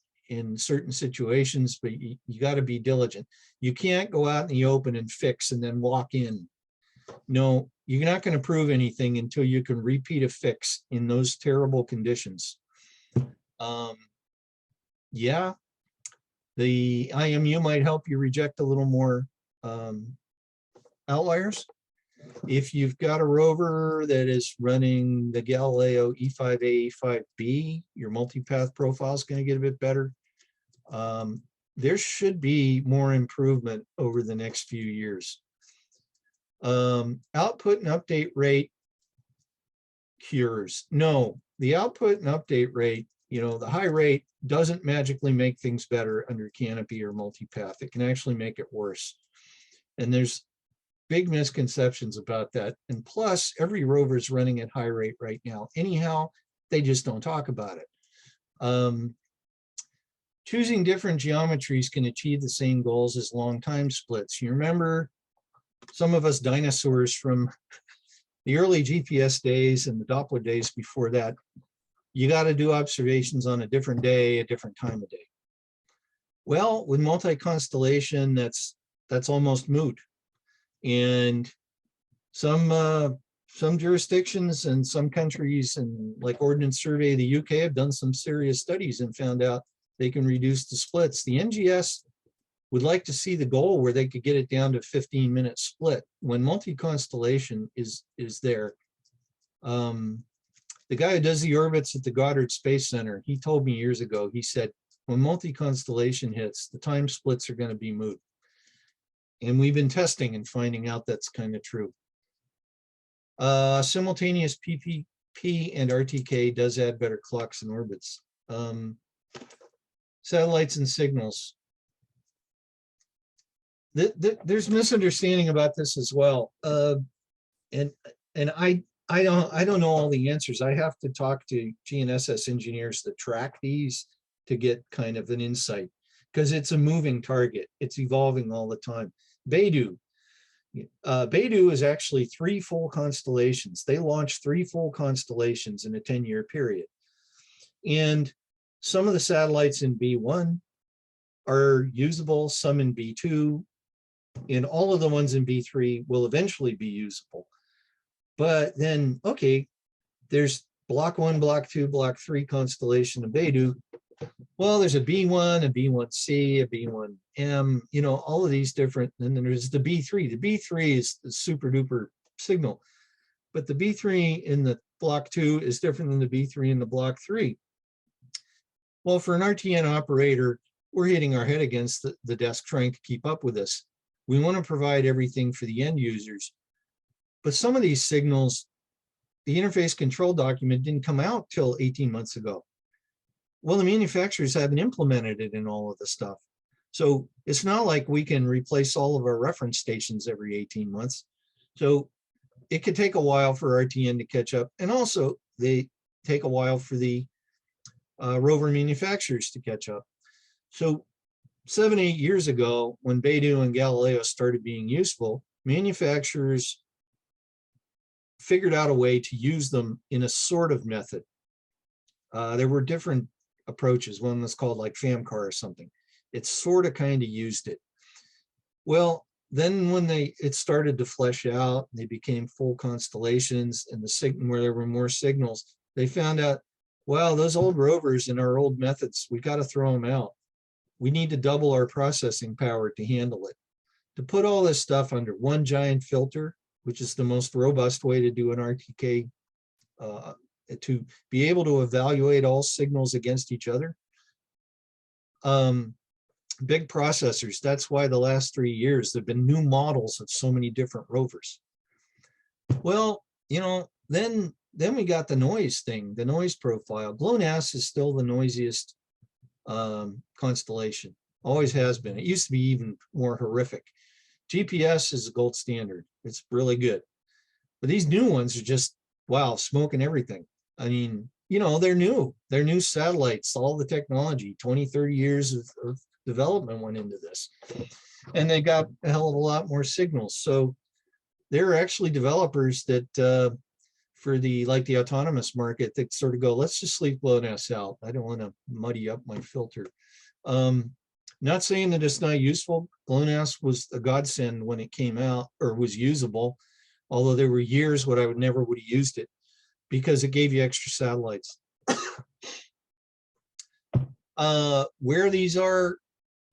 certain situations, but you got to be diligent. You can't go out in the open and fix and then walk in. No, you're not going to prove anything until you can repeat a fix in those terrible conditions. Yeah, The IMU might help you reject a little more outliers. If you've got a rover that is running the Galileo E5A, E5B, your multipath profile is going to get a bit better. There should be more improvement over the next few years. Output and update rate cures. No, the output and update rate, the high rate doesn't magically make things better under canopy or multipath. It can actually make it worse. And there's big misconceptions about that. And plus, every rover is running at high rate right now. Anyhow, they just don't talk about it. Choosing different geometries can achieve the same goals as long time splits. You remember some of us dinosaurs from the early GPS days and the Doppler days before that, you got to do observations on a different day, a different time of day. Well, with multi-constellation, that's almost moot. And some jurisdictions and some countries, and like Ordnance Survey of the UK, have done some serious studies and found out they can reduce the splits. The NGS would like to see the goal where they could get it down to 15-minute split. When multi-constellation is there, the guy who does the orbits at the Goddard Space Center, he told me years ago, he said, when multi-constellation hits, the time splits are going to be moot. And we've been testing and finding out that's kind of true. Simultaneous PPP and RTK does add better clocks and orbits. Satellites and signals. There's misunderstanding about this as well. And I don't know all the answers. I have to talk to GNSS engineers that track these to get kind of an insight, because it's a moving target. It's evolving all the time. Beidou is actually 3 full constellations. They launched 3 full constellations in a 10-year period. And some of the satellites in B1 are usable, some in B2, and all of the ones in B3 will eventually be usable. But then, okay, there's block 1, block 2, block 3 constellation of Beidou. Well, there's a B1, a B1C, a B1M, all of these different, and then there's the B3. The B3 is the super duper signal, but the B3 in the block 2 is different than the B3 in the block 3. Well, for an RTN operator, we're hitting our head against the desk trying to keep up with this. We want to provide everything for the end users, but some of these signals, the interface control document didn't come out till 18 months ago. Well, the manufacturers haven't implemented it in all of the stuff. So it's not like we can replace all of our reference stations every 18 months. So it could take a while for RTN to catch up. And also they take a while for the rover manufacturers to catch up. So 7-8 years ago, when Beidou and Galileo started being useful, manufacturers figured out a way to use them in a sort of method. There were different approaches. One was called like FAMCAR or something. It sort of kind of used it. Well, then when it started to flesh out, they became full constellations, and where there were more signals, they found out, wow, those old rovers and our old methods, we got to throw them out. We need to double our processing power to handle it. To put all this stuff under one giant filter, which is the most robust way to do an RTK, to be able to evaluate all signals against each other. Big processors, that's why the last 3 years there have been new models of so many different rovers. Well, then we got the noise thing, the noise profile. GLONASS is still the noisiest constellation, always has been. It used to be even more horrific. GPS is the gold standard. It's really good. But these new ones are just, wow, smoking everything. I mean, they're new. They're new satellites, all the technology, 20, 30 years of development went into this. And they got a hell of a lot more signals. So there are actually developers that, for the autonomous market, that sort of go, let's just leave GLONASS out. I don't want to muddy up my filter. Not saying that it's not useful. GLONASS was a godsend when it came out, or was usable, although there were years when I never would have used it because it gave you extra satellites. Where these are,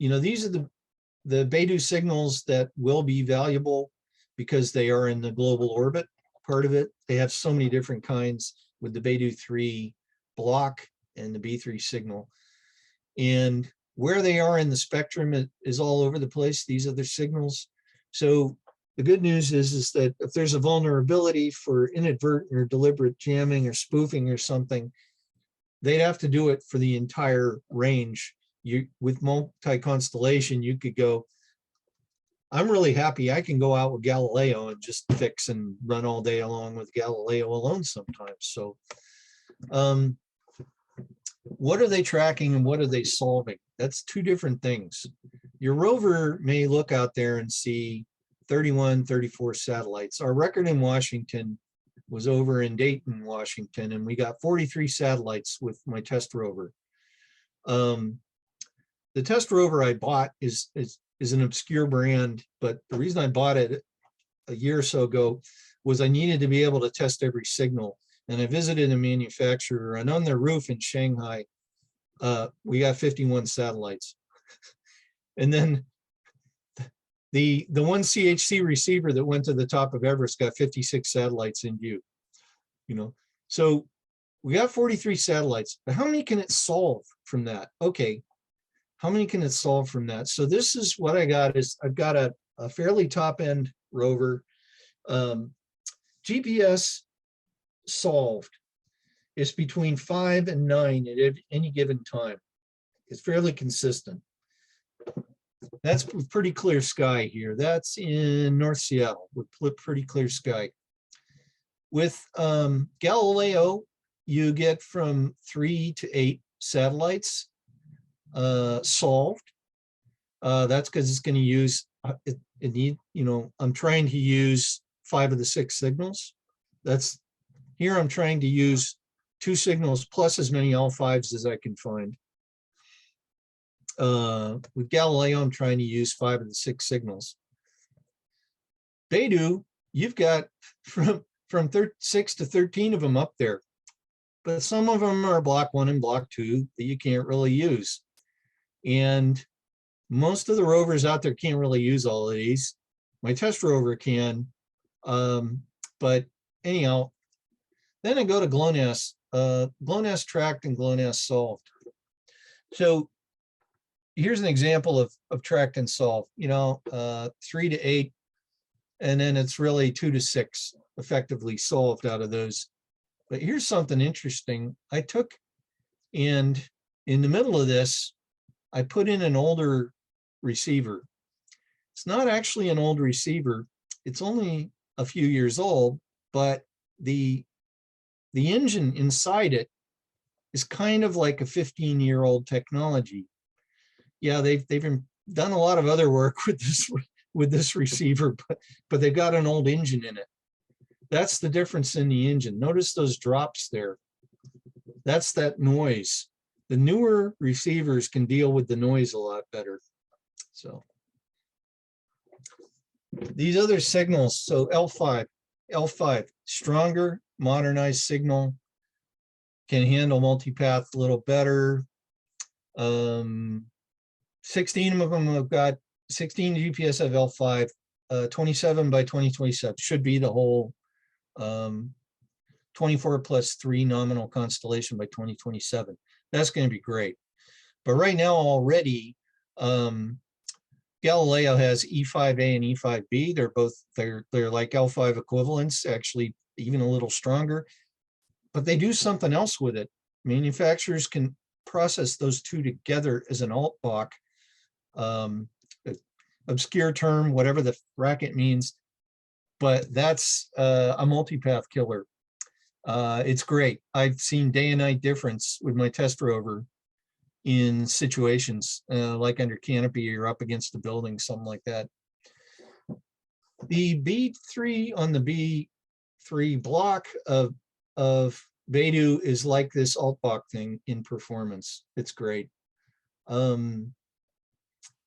these are the Beidou signals that will be valuable because they are in the global orbit part of it. They have so many different kinds with the Beidou 3 block and the B3 signal. And where they are in the spectrum is all over the place, these other signals. So the good news is that if there's a vulnerability for inadvertent or deliberate jamming or spoofing or something, they'd have to do it for the entire range. With multi-constellation, you could go, I'm really happy I can go out with Galileo and just fix and run all day along with Galileo alone sometimes. So what are they tracking and what are they solving? That's two different things. Your rover may look out there and see 31, 34 satellites. Our record in Washington was over in Dayton, Washington, and we got 43 satellites with my test rover. The test rover I bought is an obscure brand, but the reason I bought it a year or so ago was I needed to be able to test every signal. And I visited a manufacturer, and on their roof in Shanghai, we got 51 satellites. And then the one CHC receiver that went to the top of Everest got 56 satellites in view. So we got 43 satellites, but how many can it solve from that? Okay, how many can it solve from that? So this is what I got is I've got a fairly top end rover. GPS solved is between 5 and 9 at any given time. It's fairly consistent. That's pretty clear sky here. That's in North Seattle with pretty clear sky. With Galileo, you get from 3 to 8 satellites solved. That's because it's going to use I'm trying to use 5 of the 6 signals. That's here I'm trying to use 2 signals plus as many L5s as I can find. With Galileo, I'm trying to use 5 of the 6 signals. Beidou, you've got from 6 to 13 of them up there, but some of them are block 1 and block 2 that you can't really use. And most of the rovers out there can't really use all of these. My test rover can, but anyhow, then I go to GLONASS, GLONASS tract and GLONASS solved. So here's an example of tract and solve, 3 to 8, and then it's really 2 to 6 effectively solved out of those. But here's something interesting. I took, and in the middle of this, I put in an older receiver. It's not actually an old receiver. It's only a few years old, but the engine inside it is kind of like a 15-year-old technology. Yeah, they've done a lot of other work with this receiver, but they've got an old engine in it. That's the difference in the engine. Notice those drops there. That's that noise. The newer receivers can deal with the noise a lot better. So these other signals, so L5, stronger, modernized signal, can handle multipath a little better. 16 of them have got 16 GPS of L5, 27 by 2027 should be the whole 24 plus 3 nominal constellation by 2027. That's going to be great. But right now already, Galileo has E5A and E5B. They're like L5 equivalents, actually even a little stronger. But they do something else with it. Manufacturers can process those two together as an alt block. Obscure term, whatever the bracket means, but that's a multipath killer. It's great. I've seen day and night difference with my test rover in situations like under canopy or up against the building, something like that. The B3 on the B3 block of Beidou is like this alt block thing in performance. It's great.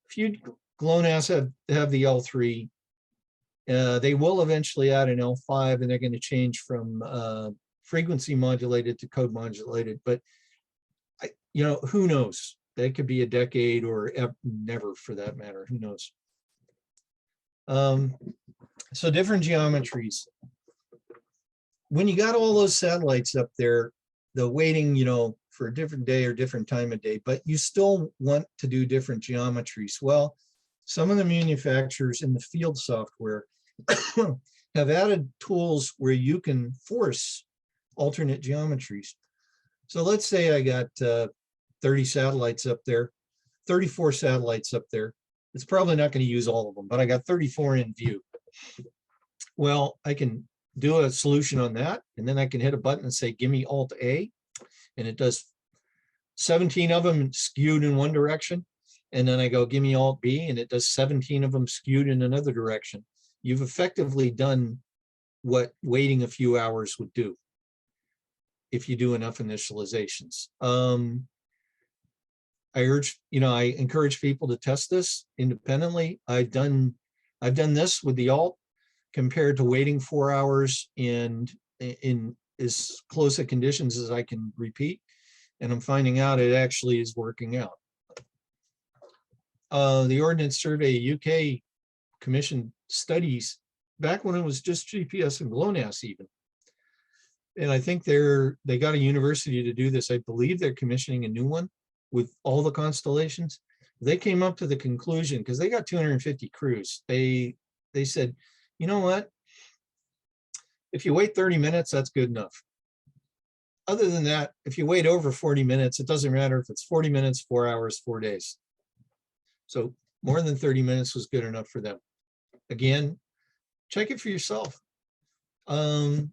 Few GLONASS have the L3. They will eventually add an L5, and they're going to change from frequency modulated to code modulated. But who knows? That could be a decade or never for that matter, who knows. So different geometries. When you got all those satellites up there, the waiting, for a different day or different time of day, but you still want to do different geometries. Well, some of the manufacturers in the field software have added tools where you can force alternate geometries. So let's say I got 30 satellites up there, 34 satellites up there. It's probably not going to use all of them, but I got 34 in view. Well, I can do a solution on that, and then I can hit a button and say, give me Alt A, and it does 17 of them skewed in one direction. And then I go, give me Alt B, and it does 17 of them skewed in another direction. You've effectively done what waiting a few hours would do if you do enough initializations. I encourage people to test this independently. I've done this with the Alt compared to waiting 4 hours in as close a conditions as I can repeat. And I'm finding out it actually is working out. The Ordnance Survey UK commissioned studies back when it was just GPS and GLONASS even. And I think they got a university to do this. I believe they're commissioning a new one with all the constellations. They came up to the conclusion, because they got 250 crews. They said, you know what? If you wait 30 minutes, that's good enough. Other than that, if you wait over 40 minutes, it doesn't matter if it's 40 minutes, 4 hours, 4 days. So more than 30 minutes was good enough for them. Again, check it for yourself. The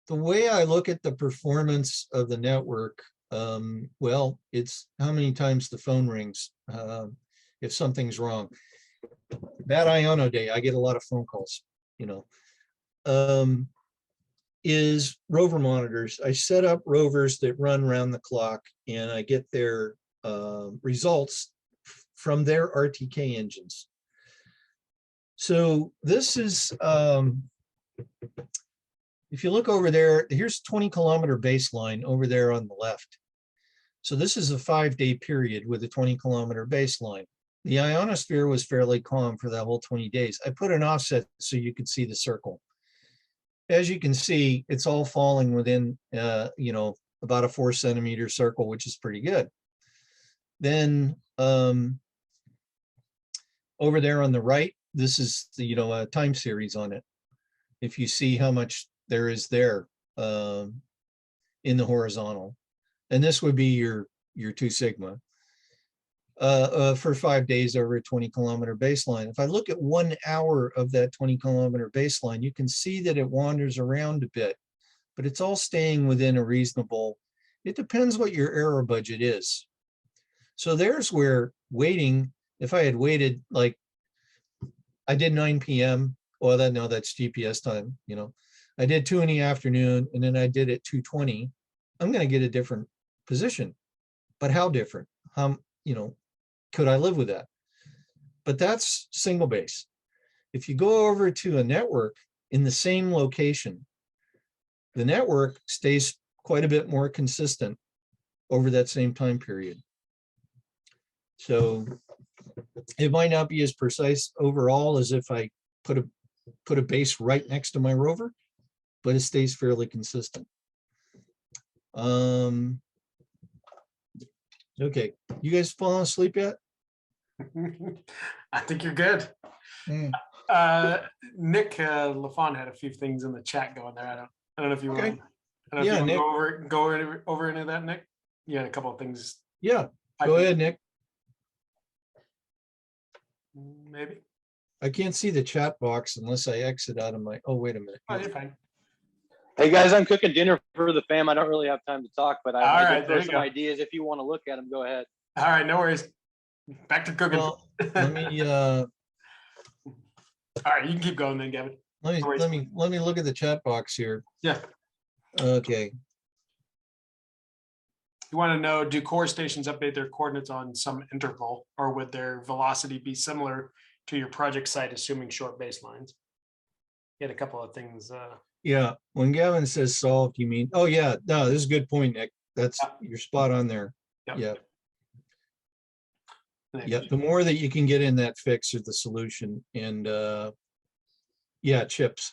way I look at the performance of the network, well, it's how many times the phone rings if something's wrong. That Iono day, I get a lot of phone calls, is rover monitors. I set up rovers that run around the clock, and I get their results from their RTK engines. So this is, if you look over there, here's 20-kilometer baseline over there on the left. So this is a 5-day period with a 20-kilometer baseline. The ionosphere was fairly calm for that whole 20 days. I put an offset so you could see the circle. As you can see, it's all falling within, about a 4-centimeter circle, which is pretty good. Then over there on the right, this is the, a time series on it. If you see how much there is there in the horizontal, and this would be your 2 sigma for 5 days over a 20-kilometer baseline. If I look at 1 hour of that 20-kilometer baseline, you can see that it wanders around a bit, but it's all staying within a reasonable. It depends what your error budget is. So there's where waiting, if I had waited, like I did 9 p.m. Well, that's GPS time, I did 2 in the afternoon, and then I did it 2:20. I'm going to get a different position, but how different? Could I live with that? But that's single base. If you go over to a network in the same location, the network stays quite a bit more consistent over that same time period. So it might not be as precise overall as if I put a base right next to my rover, but it stays fairly consistent. Okay, you guys falling asleep yet? I think you're good. Mm. Nick LaFon had a few things in the chat going there. I don't know if you Okay. want. I don't know Yeah, if you Nick. want to go over into that, Nick. You had a couple of things. Yeah, go ahead, Nick. Maybe. I can't see the chat box unless I exit out of my. Oh, wait a minute. Oh, you're fine. Hey guys, I'm cooking dinner for the fam. I don't really have time to talk, but I did there throw you some go. ideas. If you want to look at them, go ahead. All right, no worries. Back to cooking. Well, let me All right, you can keep going then, Gavin. let No worries. me look at the chat box here. Yeah. Okay. You want to know, do core stations update their coordinates on some interval, or would their velocity be similar to your project site, assuming short baselines? You had a couple of things. Yeah, when Gavin says solved, you mean, oh yeah, no, this is a good point, Nick. That's, you're spot on there. Yep. Yeah. Yeah, the more that you can get in that fix or the solution, and yeah, chips.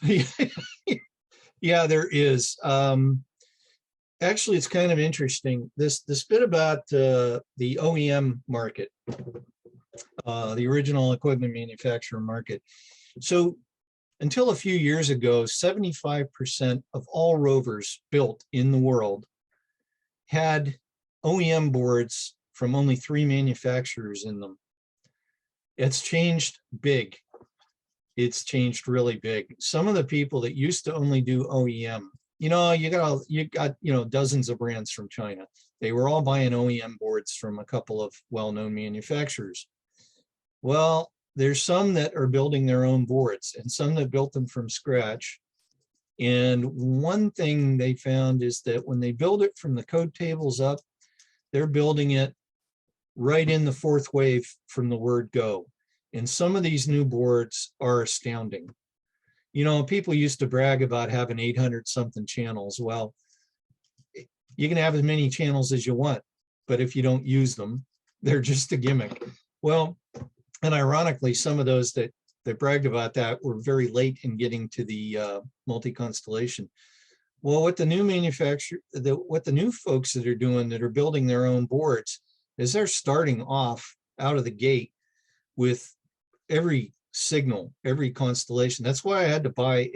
Yeah, there is. Actually, it's kind of interesting. This bit about the OEM market, the original equipment manufacturer market. So until a few years ago, 75% of all rovers built in the world had OEM boards from only 3 manufacturers in them. It's changed big. It's changed really big. Some of the people that used to only do OEM, you got dozens of brands from China. They were all buying OEM boards from a couple of well-known manufacturers. Well, there's some that are building their own boards and some that built them from scratch. And one thing they found is that when they build it from the code tables up, they're building it right in the 4th wave from the word go. And some of these new boards are astounding. People used to brag about having 800 something channels. Well, you can have as many channels as you want, but if you don't use them, they're just a gimmick. Well, and ironically, some of those that bragged about that were very late in getting to the multi-constellation. Well, what the new folks that are doing, that are building their own boards, is they're starting off out of the gate with every signal, every constellation. That's why I had to buy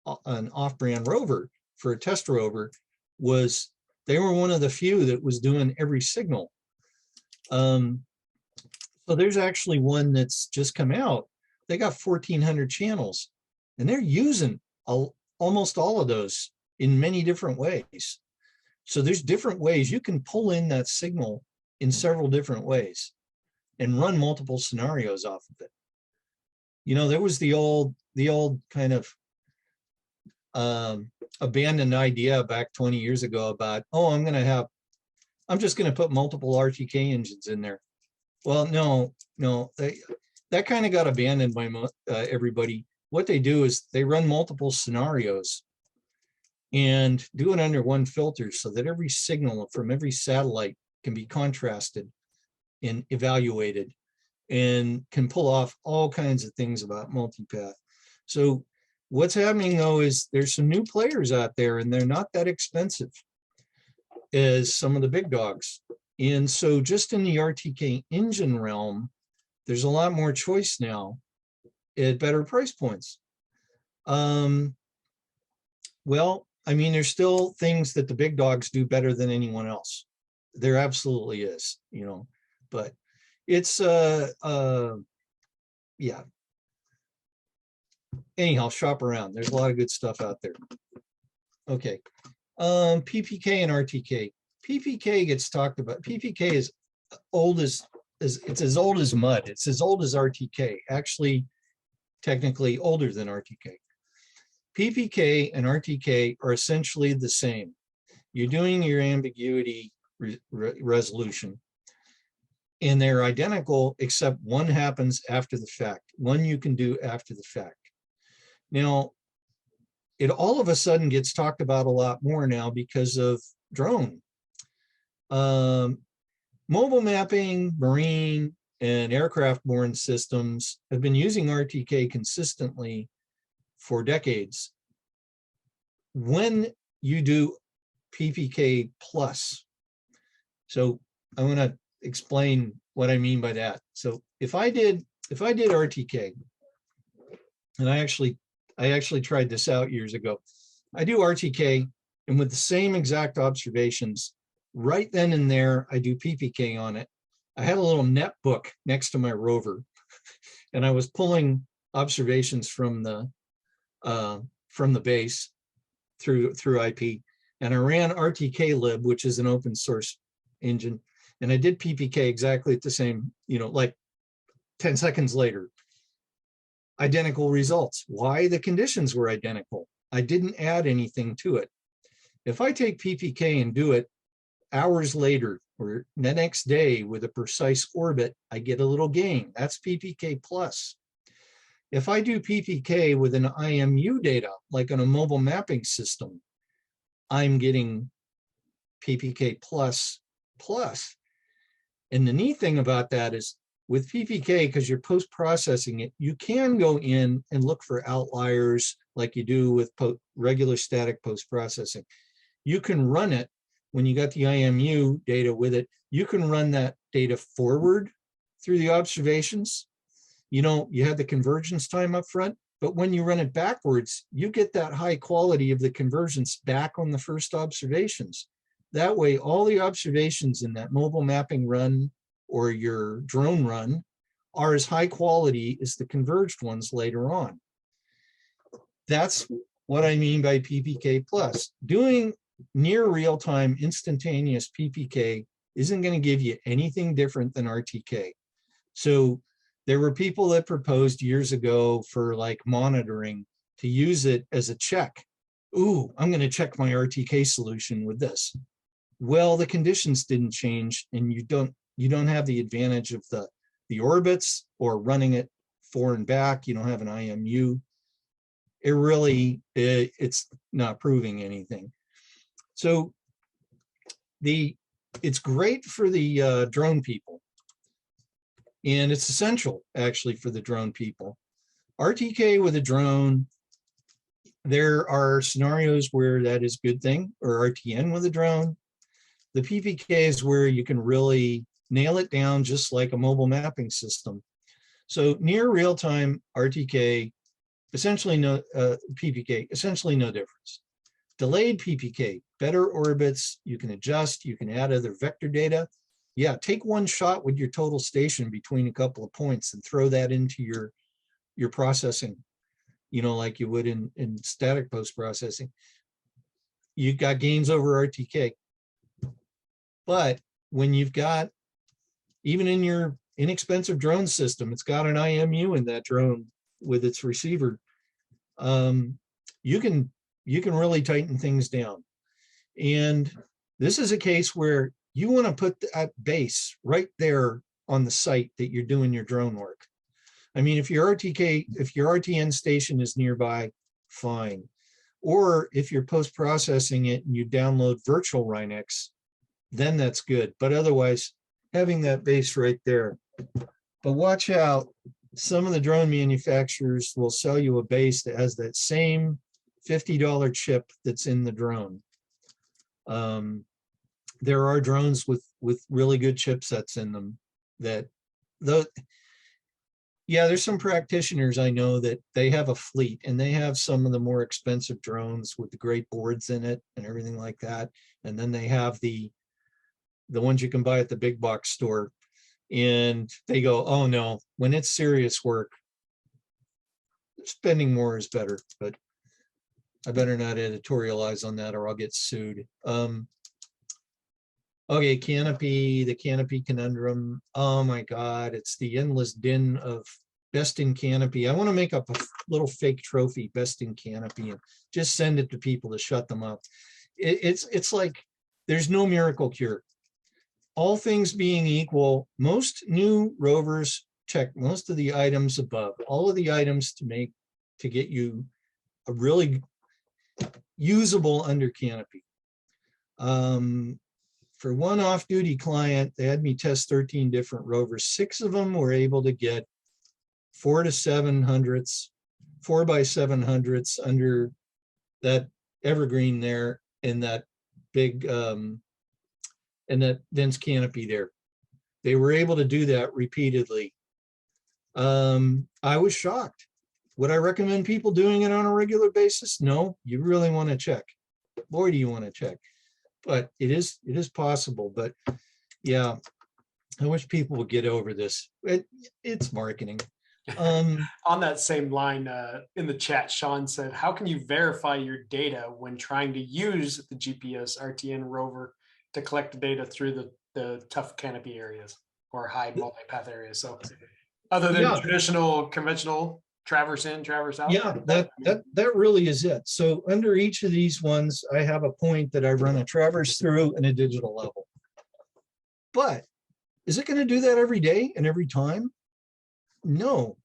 an off-brand rover for a test rover. Was they were one of the few that was doing every signal. So there's actually one that's just come out. They got 1,400 channels, and they're using almost all of those in many different ways. So there's different ways you can pull in that signal in several different ways and run multiple scenarios off of it. There was the old kind of abandoned idea back 20 years ago about, I'm just going to put multiple RTK engines in there. Well, no, that kind of got abandoned by everybody. What they do is they run multiple scenarios and do it under one filter so that every signal from every satellite can be contrasted and evaluated and can pull off all kinds of things about multipath. So what's happening though is there's some new players out there, and they're not that expensive as some of the big dogs. And so just in the RTK engine realm, there's a lot more choice now at better price points. Well, there's still things that the big dogs do better than anyone else. There absolutely is, but it's yeah. Anyhow, shop around. There's a lot of good stuff out there. Okay. PPK and RTK. PPK gets talked about. PPK is old it's as old as mud. It's as old as RTK. Actually, technically older than RTK. PPK and RTK are essentially the same. You're doing your ambiguity resolution, and they're identical, except one happens after the fact. One you can do after the fact. Now, it all of a sudden gets talked about a lot more now because of drone. Mobile mapping, marine, and aircraft-borne systems have been using RTK consistently for decades. When you do PPK plus, so I want to explain what I mean by that. So if I did RTK, and I actually tried this out years ago. I do RTK, and with the same exact observations, right then and there, I do PPK on it. I had a little netbook next to my rover, and I was pulling observations from the base through IP, and I ran RTK lib, which is an open source engine, and I did PPK exactly at the same, like 10 seconds later. Identical results. Why? The conditions were identical. I didn't add anything to it. If I take PPK and do it hours later or the next day with a precise orbit, I get a little gain. That's PPK plus. If I do PPK with an IMU data, like on a mobile mapping system, I'm getting PPK plus plus. And the neat thing about that is with PPK, because you're post-processing it, you can go in and look for outliers like you do with regular static post-processing. You can run it when you got the IMU data with it. You can run that data forward through the observations. You have the convergence time up front, but when you run it backwards, you get that high quality of the convergence back on the first observations. That way, all the observations in that mobile mapping run or your drone run are as high quality as the converged ones later on. That's what I mean by PPK plus. Doing near real-time instantaneous PPK isn't going to give you anything different than RTK. So there were people that proposed years ago for like monitoring to use it as a check. Ooh, I'm going to check my RTK solution with this. Well, the conditions didn't change, and you don't have the advantage of the orbits or running it forward and back. You don't have an IMU. It's not proving anything. So it's great for the drone people, and it's essential actually for the drone people. RTK with a drone, there are scenarios where that is a good thing, or RTN with a drone. The PPK is where you can really nail it down just like a mobile mapping system. So near real-time RTK, essentially no PPK, essentially no difference. Delayed PPK, better orbits, you can adjust, you can add other vector data. Yeah, take one shot with your total station between a couple of points and throw that into your processing, like you would in static post-processing. You got gains over RTK. But when you've got, even in your inexpensive drone system, it's got an IMU in that drone with its receiver, you can really tighten things down. And this is a case where you want to put that base right there on the site that you're doing your drone work. I mean, if your RTN station is nearby, fine. Or if you're post-processing it and you download virtual Rhinex, then that's good. But otherwise, having that base right there. But watch out, some of the drone manufacturers will sell you a base that has that same $50 chip that's in the drone. There are drones with really good chipsets in them there's some practitioners I know that they have a fleet and they have some of the more expensive drones with the great boards in it and everything like that. And then they have the ones you can buy at the big box store, and they go, oh no, when it's serious work, spending more is better. But I better not editorialize on that or I'll get sued. Okay, canopy, the canopy conundrum. Oh my God, it's the endless din of best in canopy. I want to make up a little fake trophy, best in canopy, and just send it to people to shut them up. It's like there's no miracle cure. All things being equal, most new rovers check most of the items above, all of the items to get you a really usable under canopy. For one off-duty client, they had me test 13 different rovers. 6 of them were able to get 4 by 700s under that evergreen there in that big and that dense canopy there. They were able to do that repeatedly. I was shocked. Would I recommend people doing it on a regular basis? No, you really want to check. Boy, do you want to check. But it is possible. But yeah, I wish people would get over this. It's marketing. On that same line, in the chat, Sean said, how can you verify your data when trying to use the GPS RTN rover to collect the data through the tough canopy areas or high multipath areas? So other than traditional, conventional traverse in, traverse out? Yeah, that really is it. So under each of these ones, I have a point that I run a traverse through and a digital level. But is it going to do that every day and every time? No.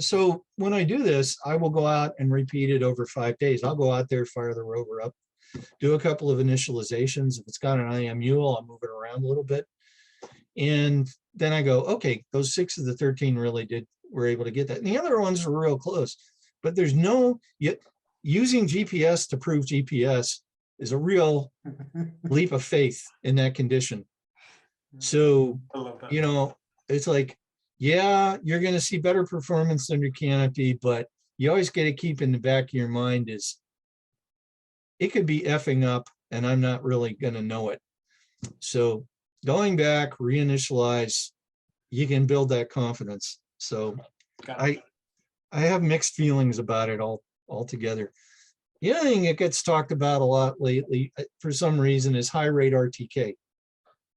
So when I do this, I will go out and repeat it over 5 days. I'll go out there, fire the rover up, do a couple of initializations. If it's got an IMU, I'll move it around a little bit. And then I go, okay, those 6 of the 13 really were able to get that. And the other ones were real close. But there's no, yet using GPS to prove GPS is a real leap of faith in that condition. So, I love that. you know, it's like, yeah, you're going to see better performance under canopy, but you always got to keep in the back of your mind is it could be effing up and I'm not really going to know it. So going back, reinitialize, you can build that confidence. So Got it. I have mixed feelings about it altogether. The other thing that gets talked about a lot lately, for some reason, is high rate RTK. A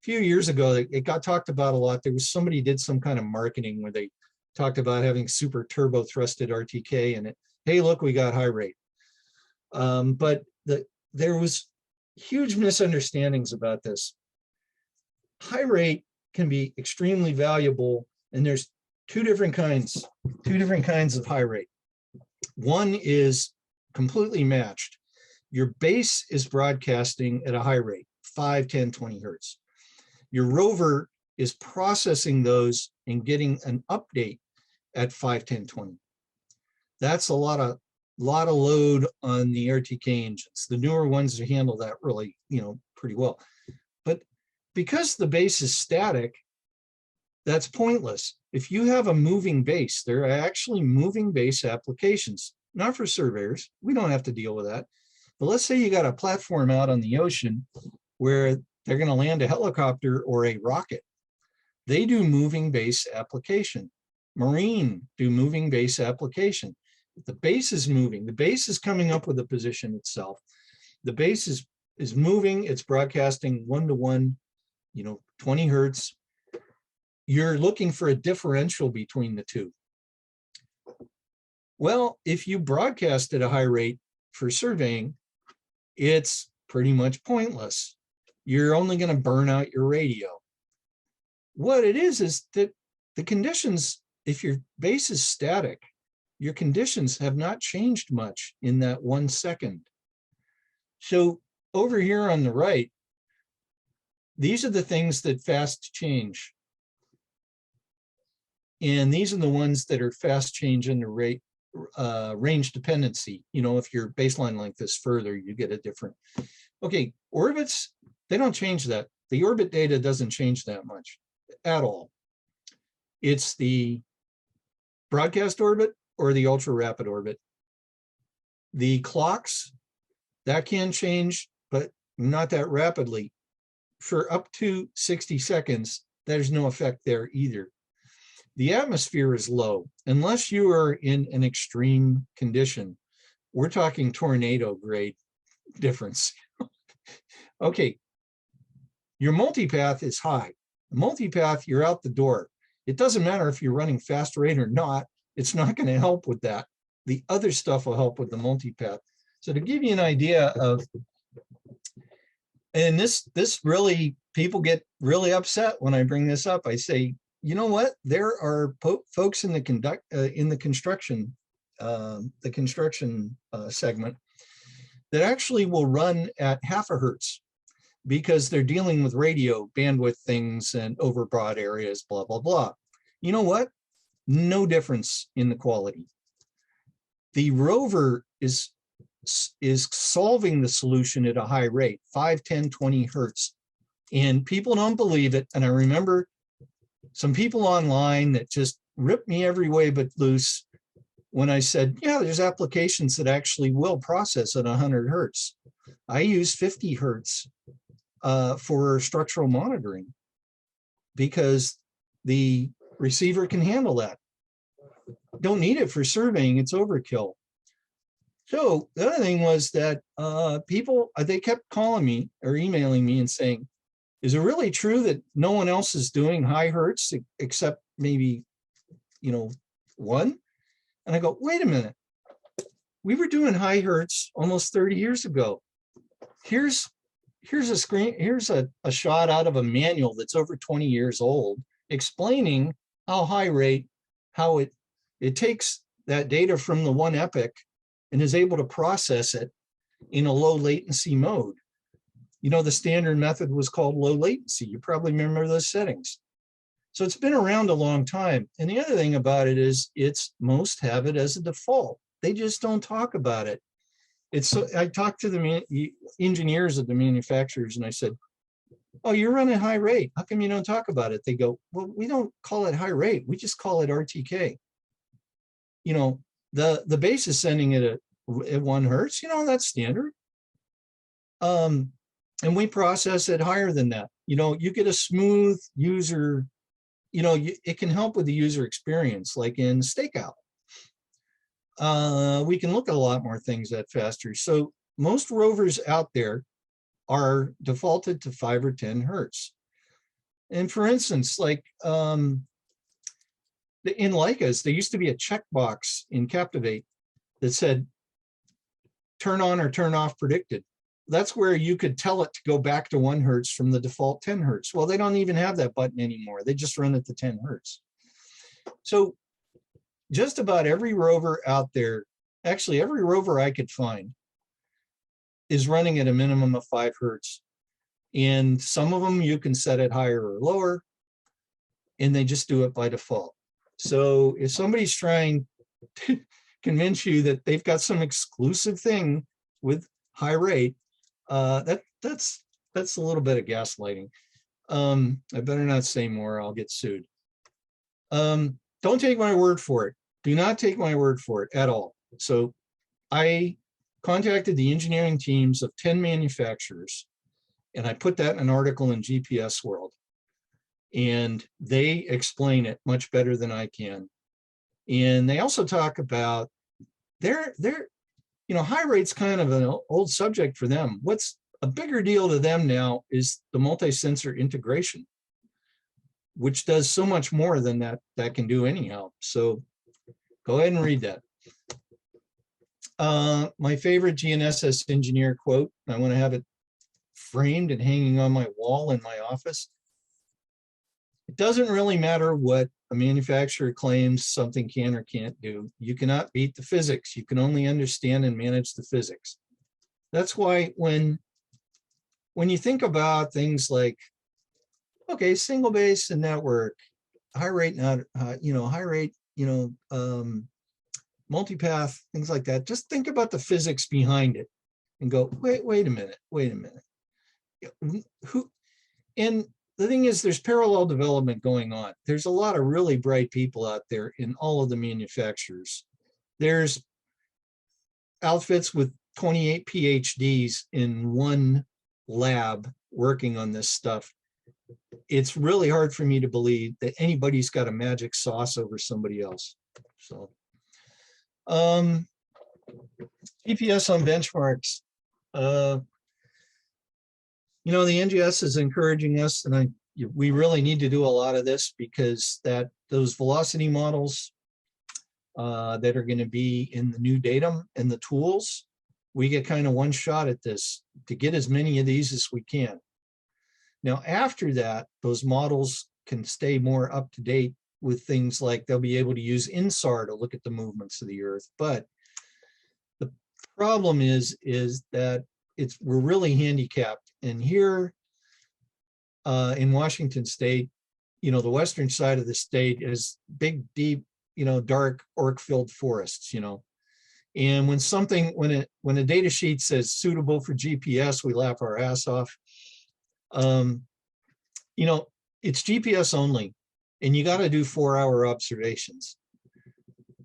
few years ago, it got talked about a lot. There was somebody did some kind of marketing where they talked about having super turbo thrusted RTK in it. Hey, look, we got high rate. But there was huge misunderstandings about this. High rate can be extremely valuable, and there's two different kinds of high rate. One is completely matched. Your base is broadcasting at a high rate, 5, 10, 20 hertz. Your rover is processing those and getting an update at 5, 10, 20. That's a lot of load on the RTK engines. The newer ones handle that really, pretty well. But because the base is static, that's pointless. If you have a moving base, there are actually moving base applications, not for surveyors. We don't have to deal with that. But let's say you got a platform out on the ocean where they're going to land a helicopter or a rocket. They do moving base application. Marine do moving base application. If the base is moving, the base is coming up with a position itself. The base is moving, it's broadcasting 1-to-1, 20 hertz. You're looking for a differential between the two. Well, if you broadcast at a high rate for surveying, it's pretty much pointless. You're only going to burn out your radio. What it is that the conditions, if your base is static, your conditions have not changed much in that 1 second. So over here on the right, these are the things that fast change. And these are the ones that are fast change in the rate range dependency. If your baseline length is further, you get a different. Okay, orbits, they don't change that. The orbit data doesn't change that much at all. It's the broadcast orbit or the ultra rapid orbit. The clocks, that can change, but not that rapidly. For up to 60 seconds, there's no effect there either. The atmosphere is low. Unless you are in an extreme condition, we're talking tornado grade difference. Okay, your multipath is high. Multipath, you're out the door. It doesn't matter if you're running fast rate or not, it's not going to help with that. The other stuff will help with the multipath. So to give you an idea of, and this really, people get really upset when I bring this up. I say, you know what? There are folks in the construction segment that actually will run at 0.5 hertz because they're dealing with radio bandwidth things and overbroad areas, blah, blah, blah. You know what? No difference in the quality. The rover is solving the solution at a high rate, 5, 10, 20 hertz. And people don't believe it. And I remember some people online that just ripped me every way but loose when I said, yeah, there's applications that actually will process at 100 hertz. I use 50 hertz for structural monitoring because the receiver can handle that. Don't need it for surveying, it's overkill. So the other thing was that people, they kept calling me or emailing me and saying, is it really true that no one else is doing high hertz except maybe, one? And I go, wait a minute. We were doing high hertz almost 30 years ago. Here's a screen, here's a shot out of a manual that's over 20 years old explaining how high rate, how it takes that data from the one epoch and is able to process it in a low latency mode. The standard method was called low latency. You probably remember those settings. So it's been around a long time. And the other thing about it is most have it as a default. They just don't talk about it. I talked to the engineers at the manufacturers and I said, oh, you're running high rate. How come you don't talk about it? They go, well, we don't call it high rate. We just call it RTK. You know, the base is sending it at 1 hertz. You know, that's standard. And we process it higher than that. You know, you get a smooth user, you know, it can help with the user experience, like in Stakeout. We can look at a lot more things that faster. So most rovers out there are defaulted to 5 or 10 hertz. And for instance, like in Leicas, there used to be a checkbox in Captivate that said, turn on or turn off predicted. That's where you could tell it to go back to 1 hertz from the default 10 hertz. Well, they don't even have that button anymore. They just run it to 10 hertz. So just about every rover out there, actually every rover I could find, is running at a minimum of 5 hertz. And some of them you can set it higher or lower, and they just do it by default. So if somebody's trying to convince you that they've got some exclusive thing with high rate, that's a little bit of gaslighting. I better not say more, I'll get sued. Don't take my word for it. Do not take my word for it at all. So I contacted the engineering teams of 10 manufacturers, and I put that in an article in GPS World. And they explain it much better than I can. And they also talk about you know, high rate's kind of an old subject for them. What's a bigger deal to them now is the multi-sensor integration, which does so much more than that can do anyhow. So go ahead and read that. My favorite GNSS engineer quote, I want to have it framed and hanging on my wall in my office. It doesn't really matter what a manufacturer claims something can or can't do. You cannot beat the physics. You can only understand and manage the physics. That's why when you think about things like, okay, single base and network, high rate, multipath, things like that, just think about the physics behind it and go, wait a minute. And the thing is, there's parallel development going on. There's a lot of really bright people out there in all of the manufacturers. There's outfits with 28 PhDs in one lab working on this stuff. It's really hard for me to believe that anybody's got a magic sauce over somebody else. So, GPS on benchmarks. You know, the NGS is encouraging us, and we really need to do a lot of this because those velocity models that are going to be in the new datum and the tools, we get kind of one shot at this to get as many of these as we can. Now, after that, those models can stay more up to date with things like they'll be able to use INSAR to look at the movements of the Earth. But the problem is that we're really handicapped. And here in Washington State, you know, the western side of the state is big, deep, you know, dark oak-filled forests, you know. And when a data sheet says suitable for GPS, we laugh our ass off. You know, it's GPS only, and you got to do 4-hour observations.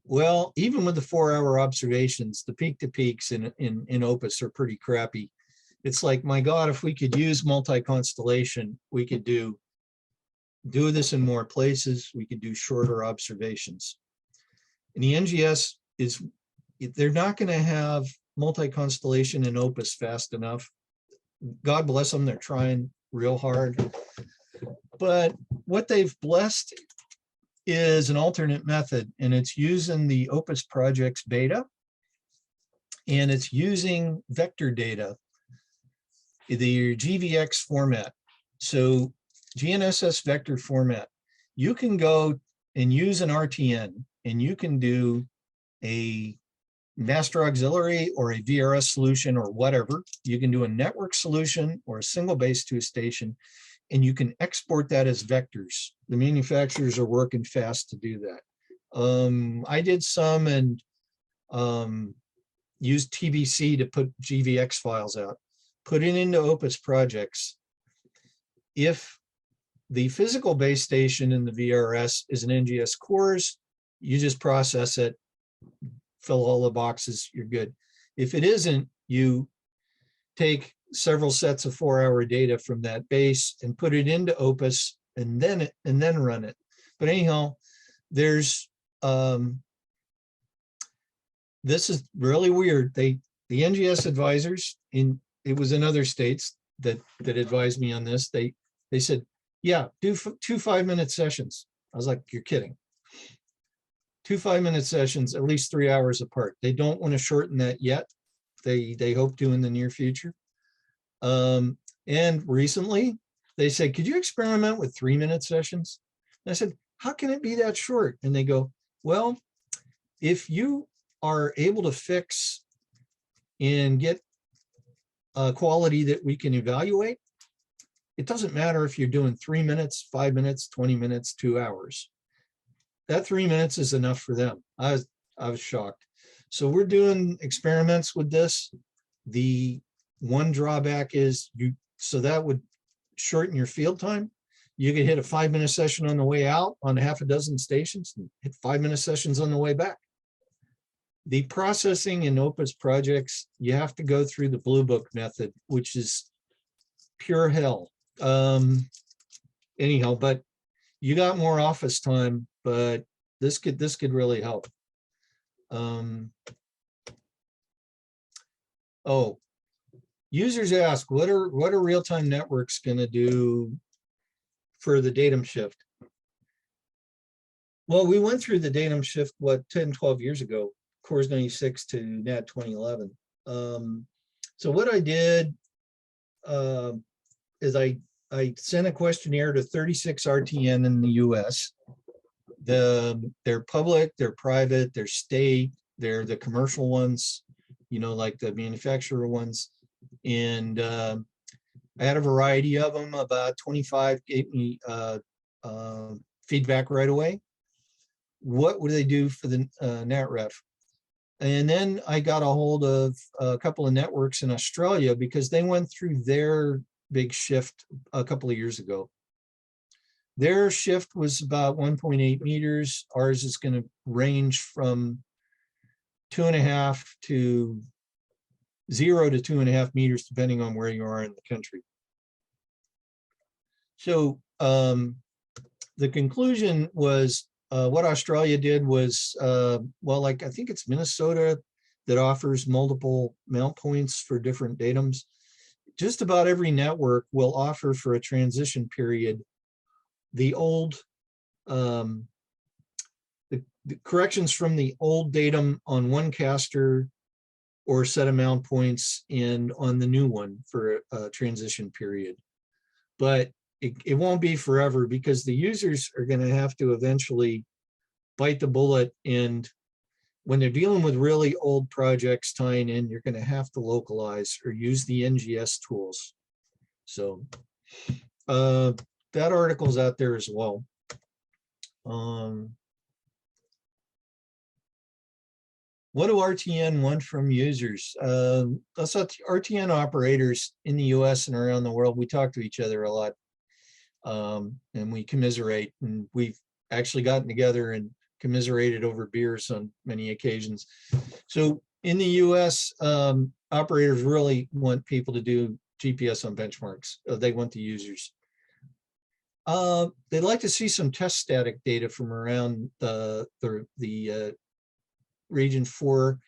Well, even with the 4-hour observations, the peak to peaks in Opus are pretty crappy. It's like, my God, if we could use multi-constellation, we could do this in more places. We could do shorter observations. And the NGS they're not going to have multi-constellation in Opus fast enough. God bless them, they're trying real hard. But what they've blessed is an alternate method, and it's using the Opus project's beta, and it's using vector data, the GVX format. So GNSS vector format, you can go and use an RTN, and you can do a master auxiliary or a VRS solution or whatever. You can do a network solution or a single base to a station. and you can export that as vectors. The manufacturers are working fast to do that. I did some and used TBC to put GVX files out, put it into Opus projects. If the physical base station in the VRS is an NGS cores, you just process it, fill all the boxes, you're good. If it isn't, you take several sets of 4-hour data from that base and put it into Opus and then run it. But anyhow, there's this is really weird. The NGS advisors it was in other states that advised me on this. They said, yeah, do 2 5-minute sessions. I was like, you're kidding. 2 5-minute sessions, at least 3 hours apart. They don't want to shorten that yet. They hope to in the near future. And recently they said, could you experiment with 3-minute sessions? And I said, how can it be that short? And they go, well, if you are able to fix and get a quality that we can evaluate, it doesn't matter if you're doing 3 minutes, 5 minutes, 20 minutes, 2 hours. That 3 minutes is enough for them. I was shocked. So we're doing experiments with this. The one drawback is so that would shorten your field time. You could hit a 5-minute session on the way out on half a dozen stations and hit 5-minute sessions on the way back. The processing in Opus projects, you have to go through the Blue Book method, which is pure hell. Anyhow, but you got more office time, but this could really help. Oh, users ask, what are real-time networks going to do for the datum shift? Well, we went through the datum shift, 10, 12 years ago, Cores 96 to NAD 2011. So what I did is I sent a questionnaire to 36 RTN in the US. They're public, they're private, they're state, they're the commercial ones, like the manufacturer ones. And I had a variety of them. About 25 gave me feedback right away. What would they do for the NatRef? And then I got a hold of a couple of networks in Australia because they went through their big shift a couple of years ago. Their shift was about 1.8 meters. Ours is going to range from 2.5 to 0 to 2.5 meters, depending on where you are in the country. So the conclusion was what Australia did was, I think it's Minnesota that offers multiple mount points for different datums. Just about every network will offer for a transition period the old, the corrections from the old datum on one caster or set of mount points and on the new one for a transition period. But it won't be forever because the users are going to have to eventually bite the bullet, and when they're dealing with really old projects tying in, you're going to have to localize or use the NGS tools. So that article's out there as well. What do RTN want from users? That's what RTN operators in the US and around the world, we talk to each other a lot. And we commiserate, and we've actually gotten together and commiserated over beers on many occasions. So in the US, operators really want people to do GPS on benchmarks. They want the users. They'd like to see some test static data from around the region 4.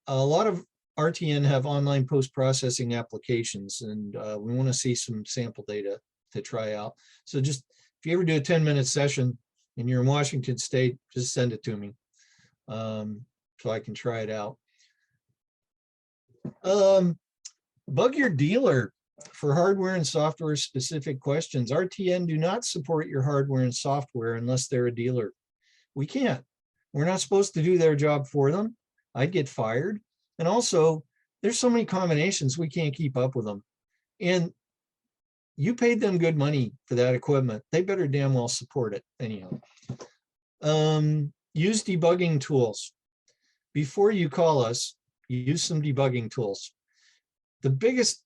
A lot of RTN have online post-processing applications, and we want to see some sample data to try out. So just if you ever do a 10-minute session and you're in Washington State, just send it to me so I can try it out. Bug your dealer for hardware and software specific questions. RTN do not support your hardware and software unless they're a dealer. We can't. We're not supposed to do their job for them. I'd get fired. And also, there's so many combinations, we can't keep up with them. And you paid them good money for that equipment. They better damn well support it anyhow. Use debugging tools. Before you call us, use some debugging tools. The biggest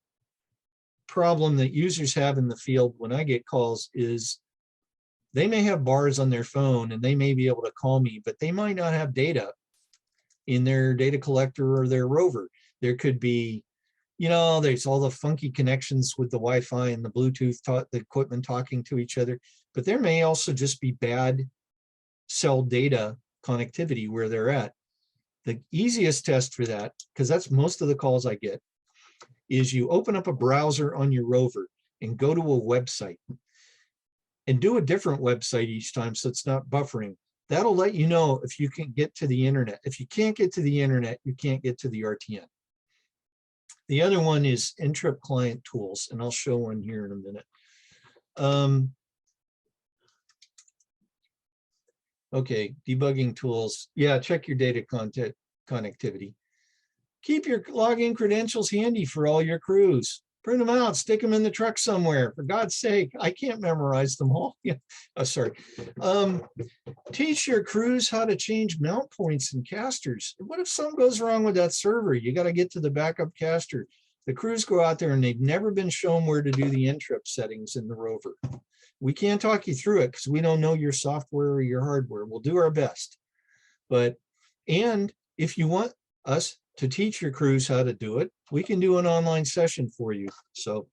problem that users have in the field when I get calls is they may have bars on their phone and they may be able to call me, but they might not have data in their data collector or their rover. There could be, there's all the funky connections with the Wi-Fi and the Bluetooth, the equipment talking to each other, but there may also just be bad cell data connectivity where they're at. The easiest test for that, because that's most of the calls I get, is you open up a browser on your rover and go to a website and do a different website each time so it's not buffering. That'll let you know if you can get to the internet. If you can't get to the internet, you can't get to the RTN. The other one is Ntrip client tools, and I'll show one here in a minute. Okay, debugging tools. Yeah, check your data content connectivity. Keep your login credentials handy for all your crews. Print them out, stick them in the truck somewhere. For God's sake, I can't memorize them all. Yeah, sorry. Teach your crews how to change mount points and casters. What if something goes wrong with that server? You got to get to the backup caster. The crews go out there and they've never been shown where to do the Ntrip settings in the rover. We can't talk you through it because we don't know your software or your hardware. We'll do our best. And if you want us to teach your crews how to do it, we can do an online session for you. So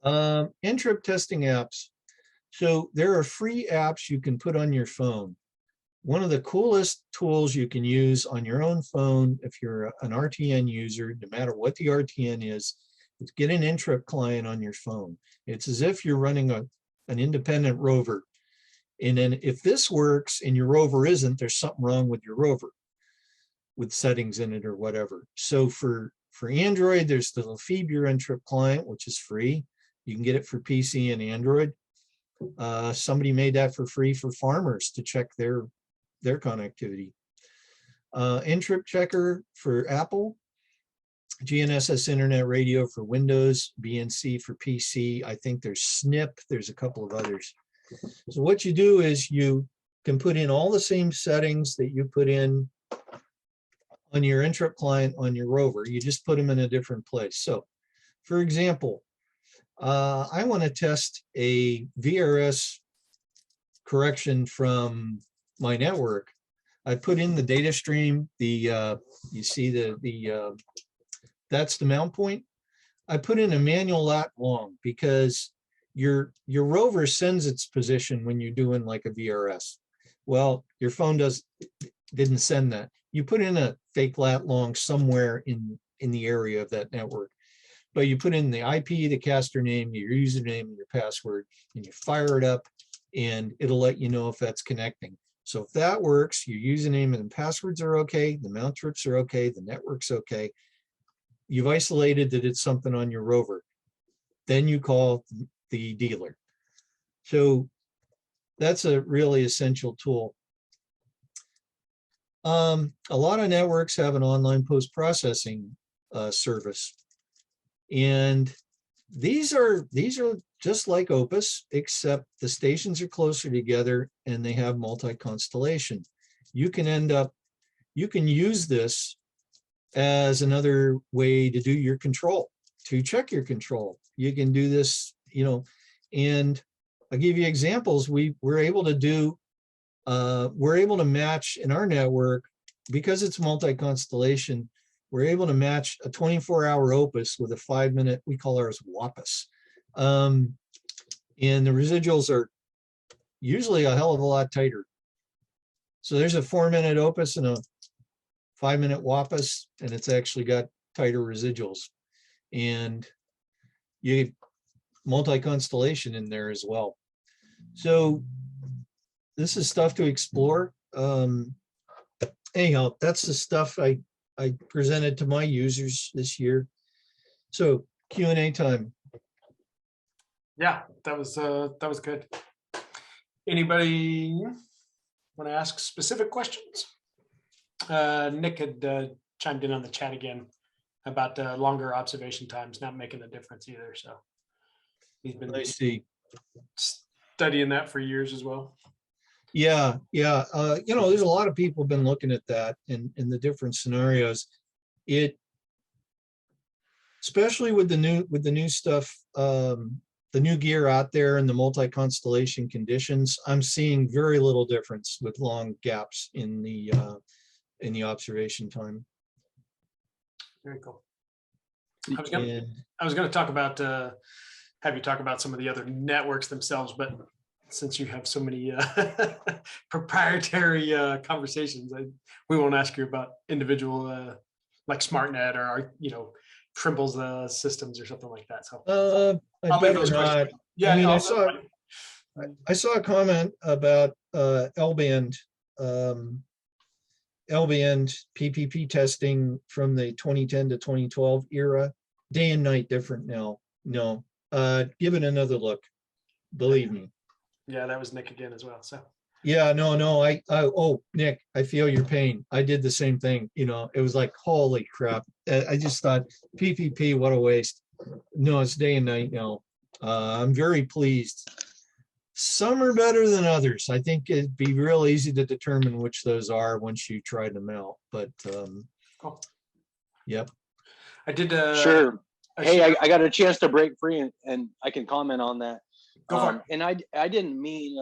Ntrip testing apps. So there are free apps you can put on your phone. One of the coolest tools you can use on your own phone, if you're an RTN user, no matter what the RTN is get an Ntrip client on your phone. It's as if you're running an independent rover. And then if this works and your rover isn't, there's something wrong with your rover, with settings in it or whatever. So for Android, there's the Lefebvre Ntrip client, which is free. You can get it for PC and Android. Somebody made that for free for farmers to check their connectivity. Ntrip checker for Apple, GNSS Internet Radio for Windows, BNC for PC. I think there's SNP. There's a couple of others. So what you do is you can put in all the same settings that you put in on your Ntrip client on your rover. You just put them in a different place. So, for example, I want to test a VRS correction from my network. I put in the data stream. You see that's the mount point. I put in a manual lat long because your rover sends its position when you're doing like a VRS. Well, your phone didn't send that. You put in a fake lat long somewhere in the area of that network, but you put in the IP, the caster name, your username, and your password, and you fire it up, and it'll let you know if that's connecting. So if that works, your username and passwords are okay, the mount trips are okay, the network's okay. You've isolated that it's something on your rover. Then you call the dealer. So that's a really essential tool. A lot of networks have an online post-processing service. And these are just like Opus, except the stations are closer together and they have multi-constellation. You can use this as another way to do your control, to check your control. You can do this, and I'll give you examples. We're able to match in our network, because it's multi-constellation, we're able to match a 24-hour Opus with a 5-minute, we call ours WAPUS. And the residuals are usually a hell of a lot tighter. So there's a 4-minute Opus and a 5-minute WAPUS, and it's actually got tighter residuals. And you get multi-constellation in there as well. So this is stuff to explore. Anyhow, that's the stuff I presented to my users this year. So Q&A time. Yeah, that was good. Anybody want to ask specific questions? Nick had chimed in on the chat again about longer observation times not making a difference either. So He's been I see. studying that for years as well. Yeah, yeah. There's a lot of people been looking at that in the different scenarios. Especially with the new stuff, the new gear out there and the multi-constellation conditions, I'm seeing very little difference with long gaps in the observation time. Very cool. And I was going to talk about have you talk about some of the other networks themselves, but since you have so many proprietary conversations, we won't ask you about individual like SmartNet or Trimble's systems or something like that. So I'd better not. Yeah, I mean, no, I saw a comment about L-band PPP testing from the 2010 to 2012 era. Day and night different now. No, give it another look. Believe me. Yeah, that was Nick again as well. So yeah, no, oh, Nick, I feel your pain. I did the same thing. It was like, holy crap. I just thought PPP, what a waste. No, it's day and night now. I'm very pleased. Some are better than others. I think it'd be real easy to determine which those are once you try them out. But cool. Yep. I did. Sure. Hey, I got a chance to break free and I can comment on that. Go for it. And I didn't mean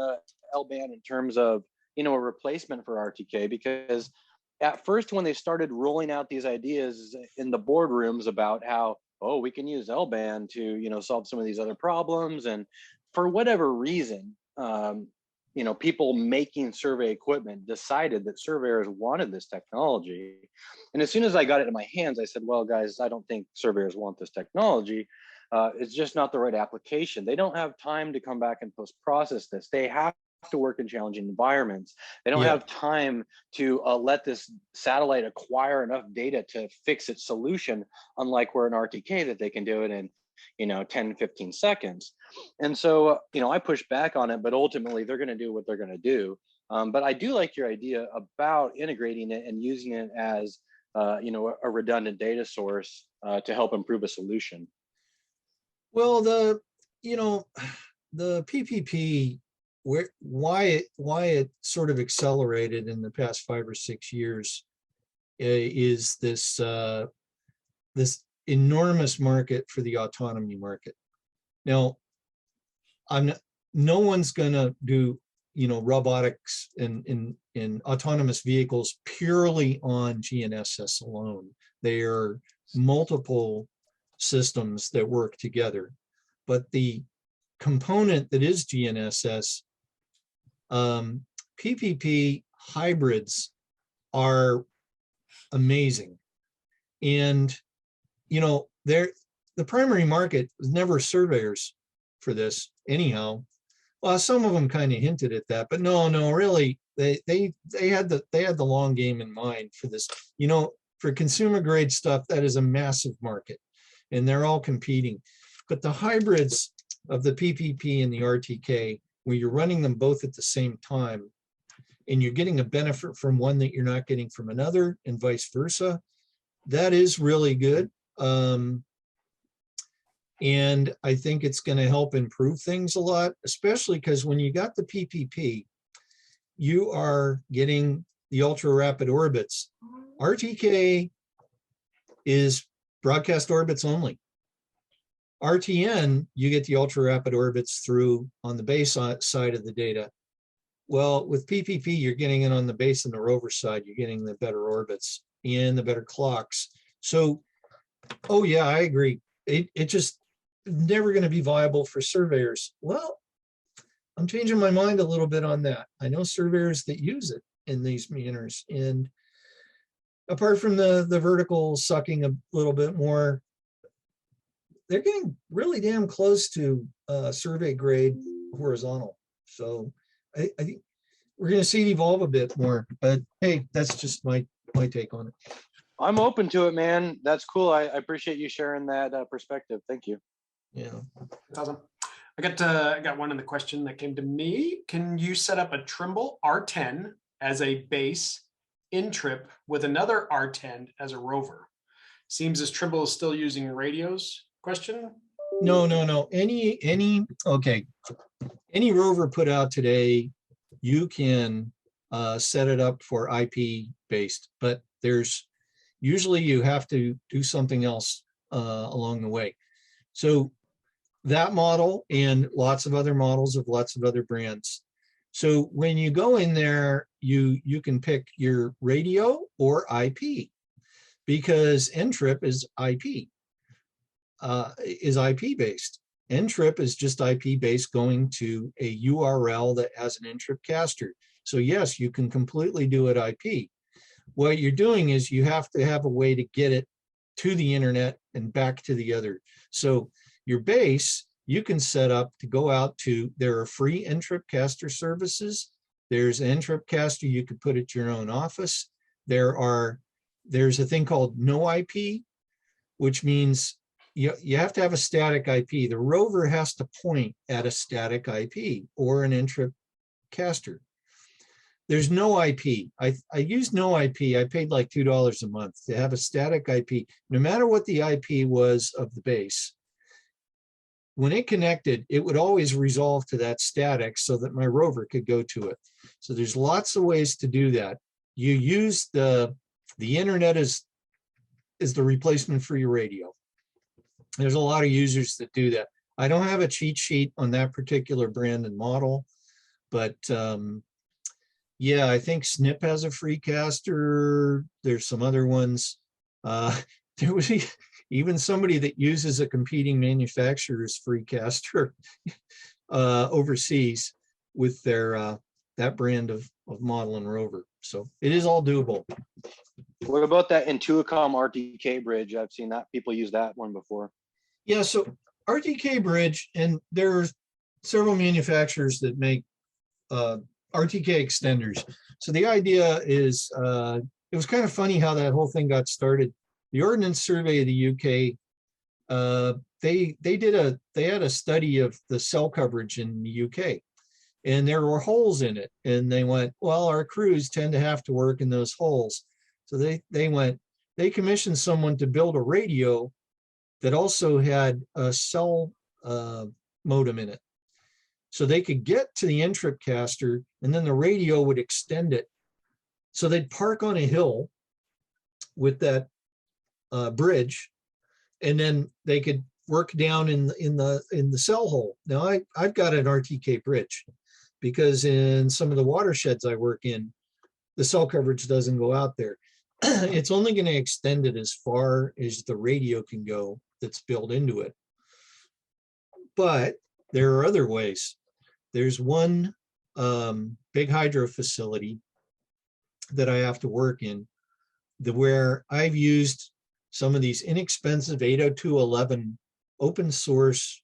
L-band in terms of, a replacement for RTK, because at first when they started rolling out these ideas in the boardrooms about how, we can use L-band to, solve some of these other problems. And for whatever reason, people making survey equipment decided that surveyors wanted this technology. And as soon as I got it in my hands, I said, well, guys, I don't think surveyors want this technology. It's just not the right application. They don't have time to come back and post-process this. They have to work in challenging environments. They don't have time to let this satellite acquire enough data to fix its solution, unlike we're an RTK that they can do it in 10, 15 seconds. And so, I push back on it, but ultimately they're going to do what they're going to do. But I do like your idea about integrating it and using it as, a redundant data source to help improve a solution. Well, the PPP, why it sort of accelerated in the past 5 or 6 years is this enormous market for the autonomy market. Now, no one's gonna do robotics in autonomous vehicles purely on GNSS alone. They are multiple systems that work together, but the component that is GNSS, PPP hybrids are amazing. And the primary market was never surveyors for this anyhow. Well, some of them kind of hinted at that, but no, really, they had the long game in mind for this. For consumer grade stuff, that is a massive market, and they're all competing. But the hybrids of the PPP and the RTK, where you're running them both at the same time, and you're getting a benefit from one that you're not getting from another, and vice versa, that is really good. And I think it's going to help improve things a lot, especially because when you got the PPP, you are getting the ultra rapid orbits. RTK is broadcast orbits only. RTN, you get the ultra rapid orbits through on the base side of the data. Well, with PPP, you're getting it on the base and the rover side. You're getting the better orbits and the better clocks. So, oh yeah, I agree. It just never going to be viable for surveyors. Well, I'm changing my mind a little bit on that. I know surveyors that use it in these manners, and apart from the vertical sucking a little bit more, they're getting really damn close to survey grade horizontal. So I think we're going to see it evolve a bit more, but hey, that's just my take on it. I'm open to it, man. That's cool. I appreciate you sharing that perspective. Thank you. Yeah, that's awesome. I got one in the question that came to me. Can you set up a Trimble R10 as a base in trip with another R10 as a rover? Seems as Trimble is still using radios. Question. No. Okay. Any rover put out today, you can set it up for IP based, but there's usually you have to do something else along the way. So that model and lots of other models of lots of other brands. So when you go in there, you can pick your radio or IP, because NTRIP is IP based. NTRIP is just IP based going to a URL that has an NTRIP caster. So yes, you can completely do it IP. What you're doing is you have to have a way to get it to the internet and back to the other. So your base, you can set up to go out to, there are free NTRIP caster services. There's NTRIP caster you could put at your own office. There's a thing called no IP, which means you have to have a static IP. The rover has to point at a static IP or an NTRIP caster. There's no IP. I used no IP. I paid like $2 a month to have a static IP. No matter what the IP was of the base, when it connected, it would always resolve to that static so that my rover could go to it. So there's lots of ways to do that. You use the internet as the replacement for your radio. There's a lot of users that do that. I don't have a cheat sheet on that particular brand and model, but yeah, I think Snip has a free caster. There's some other ones. There was even somebody that uses a competing manufacturer's free caster overseas with their that brand of model and rover. So it is all doable. What about that Intuicom RTK bridge? I've seen that people use that one before. Yeah, so RTK bridge, and there's several manufacturers that make RTK extenders. So the idea is, it was kind of funny how that whole thing got started. The Ordnance Survey of the UK, they had a study of the cell coverage in the UK, and there were holes in it. And they went, well, our crews tend to have to work in those holes. So they commissioned someone to build a radio that also had a cell modem in it. So they could get to the NTRIP caster, and then the radio would extend it. So they'd park on a hill with that bridge, and then they could work down in the cell hole. Now I've got an RTK bridge, because in some of the watersheds I work in, the cell coverage doesn't go out there. It's only going to extend it as far as the radio can go that's built into it. But there are other ways. There's one big hydro facility that I have to work in, where I've used some of these inexpensive 802.11 open source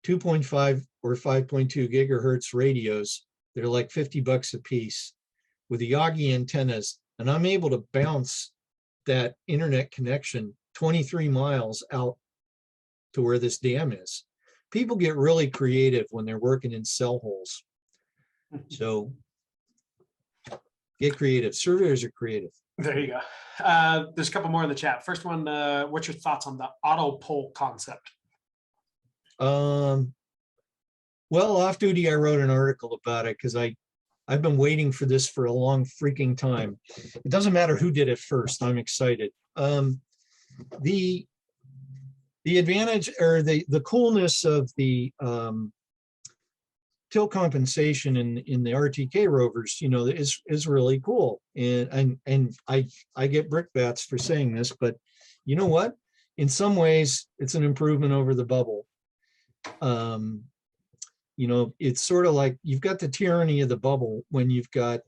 2.5 or 5.2 gigahertz radios. They're like $50 a piece with the Yagi antennas, and I'm able to bounce that internet connection 23 miles out to where this dam is. People get really creative when they're working in cell holes. So get creative. Surveyors are creative. There you go. There's a couple more in the chat. First one, what's your thoughts on the auto pole concept? Well, off duty, I wrote an article about it because I've been waiting for this for a long freaking time. It doesn't matter who did it first. I'm excited. The advantage, or the coolness of the tilt compensation in the RTK rovers, is really cool. And I get brickbats for saying this, but you know what? In some ways, it's an improvement over the bubble. It's sort of like you've got the tyranny of the bubble when you've got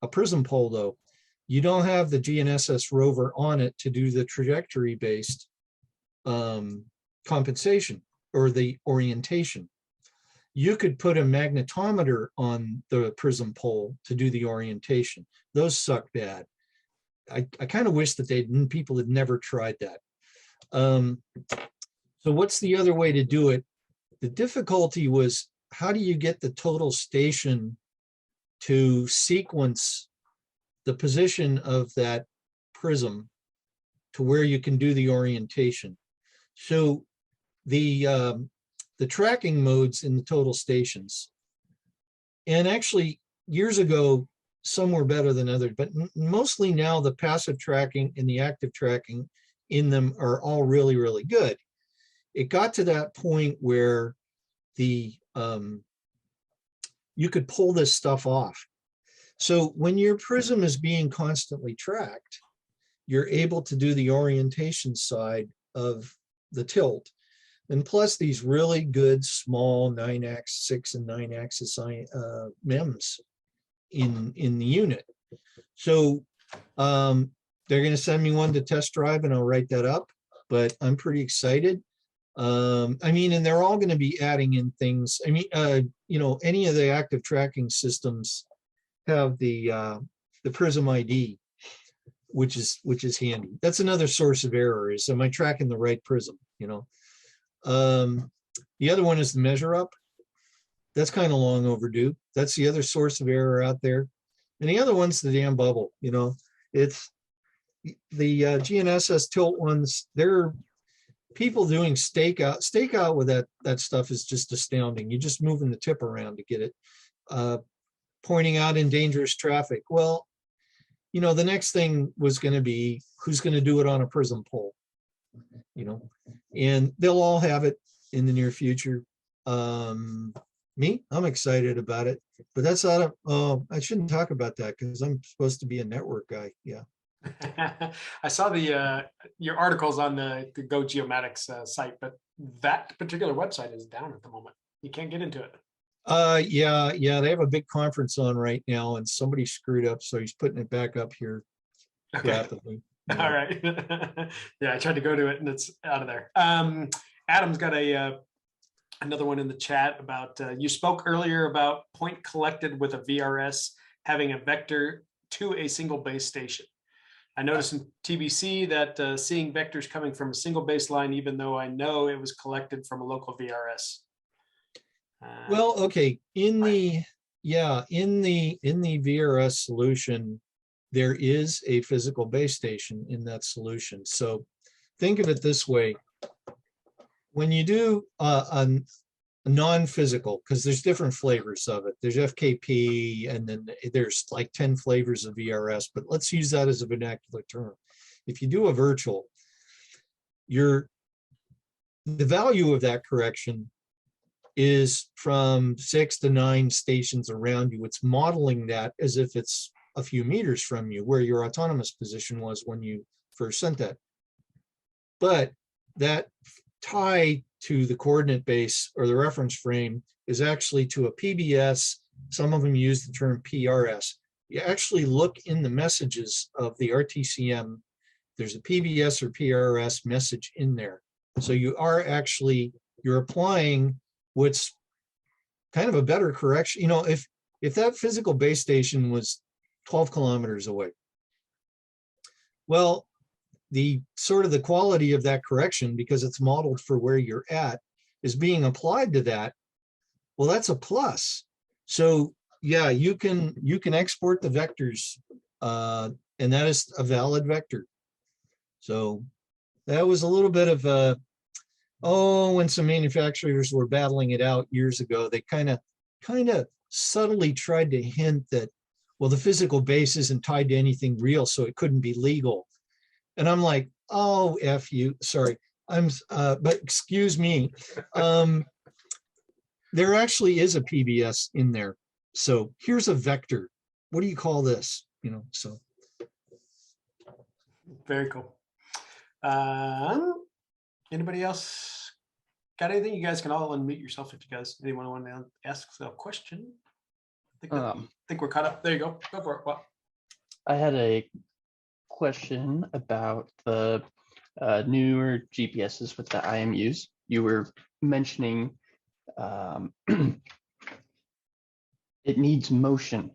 a prism pole, though. You don't have the GNSS rover on it to do the trajectory-based compensation or the orientation. You could put a magnetometer on the prism pole to do the orientation. Those suck bad. I kind of wish that people had never tried that. So what's the other way to do it? The difficulty was, how do you get the total station to sequence the position of that prism to where you can do the orientation? So the tracking modes in the total stations. And actually, years ago, some were better than others, but mostly now the passive tracking and the active tracking in them are all really, really good. It got to that point where the you could pull this stuff off. So when your prism is being constantly tracked, you're able to do the orientation side of the tilt. And plus these really good small 9-axis, 6 and 9-axis MEMS in the unit. So they're going to send me one to test drive and I'll write that up, but I'm pretty excited. I mean, and they're all going to be adding in things. I mean, you know, any of the active tracking systems have the Prism ID, which is handy. That's another source of error, is am I tracking the right prism, you know? The other one is the measure up. That's kind of long overdue. That's the other source of error out there. And the other one's the damn bubble, you know? It's the GNSS tilt ones, they're people doing stakeout with that stuff is just astounding. You're just moving the tip around to get it. Pointing out in dangerous traffic. Well, you know, the next thing was going to be who's going to do it on a prism pole, you know, and they'll all have it in the near future. Me, I'm excited about it, but that's not a, oh, I shouldn't talk about that because I'm supposed to be a network guy. Yeah. I saw your articles on the Go Geomatics site, but that particular website is down at the moment. You can't get into it. Yeah, they have a big conference on right now and somebody screwed up, so he's putting it back up here rapidly. Yeah. All right. Yeah, I tried to go to it and it's out of there. Adam's got another one in the chat about you spoke earlier about point collected with a VRS having a vector to a single base station. I noticed in TBC that seeing vectors coming from a single baseline, even though I know it was collected from a local VRS. Well, okay, in the VRS solution, there is a physical base station in that solution. So think of it this way: when you do a non-physical, because there's different flavors of it. There's FKP, and then there's like 10 flavors of VRS, but let's use that as a vernacular term. If you do a virtual, the value of that correction is from 6 to 9 stations around you. It's modeling that as if it's a few meters from you, where your autonomous position was when you first sent that. But that tie to the coordinate base or the reference frame is actually to a PBS. Some of them use the term PRS. You actually look in the messages of the RTCM, there's a PBS or PRS message in there. So you're applying what's kind of a better correction. You know, if that physical base station was 12 kilometers away, well, the quality of that correction, because it's modeled for where you're at, is being applied to that. Well, that's a plus. So yeah, you can export the vectors, and that is a valid vector. So that was a little bit of a, when some manufacturers were battling it out years ago, they kind of subtly tried to hint that, well, the physical base isn't tied to anything real, so it couldn't be legal. And I'm like, oh, F you, sorry. But excuse me. There actually is a PBS in there. So here's a vector. What do you call this? You know, so. Very cool. Anybody else got anything? You guys can all unmute yourself if you guys, anyone want to ask a question. I think we're caught up. There you go. Go for it. Well, I had a question about the newer GPSs with the IMUs. You were mentioning it needs motion.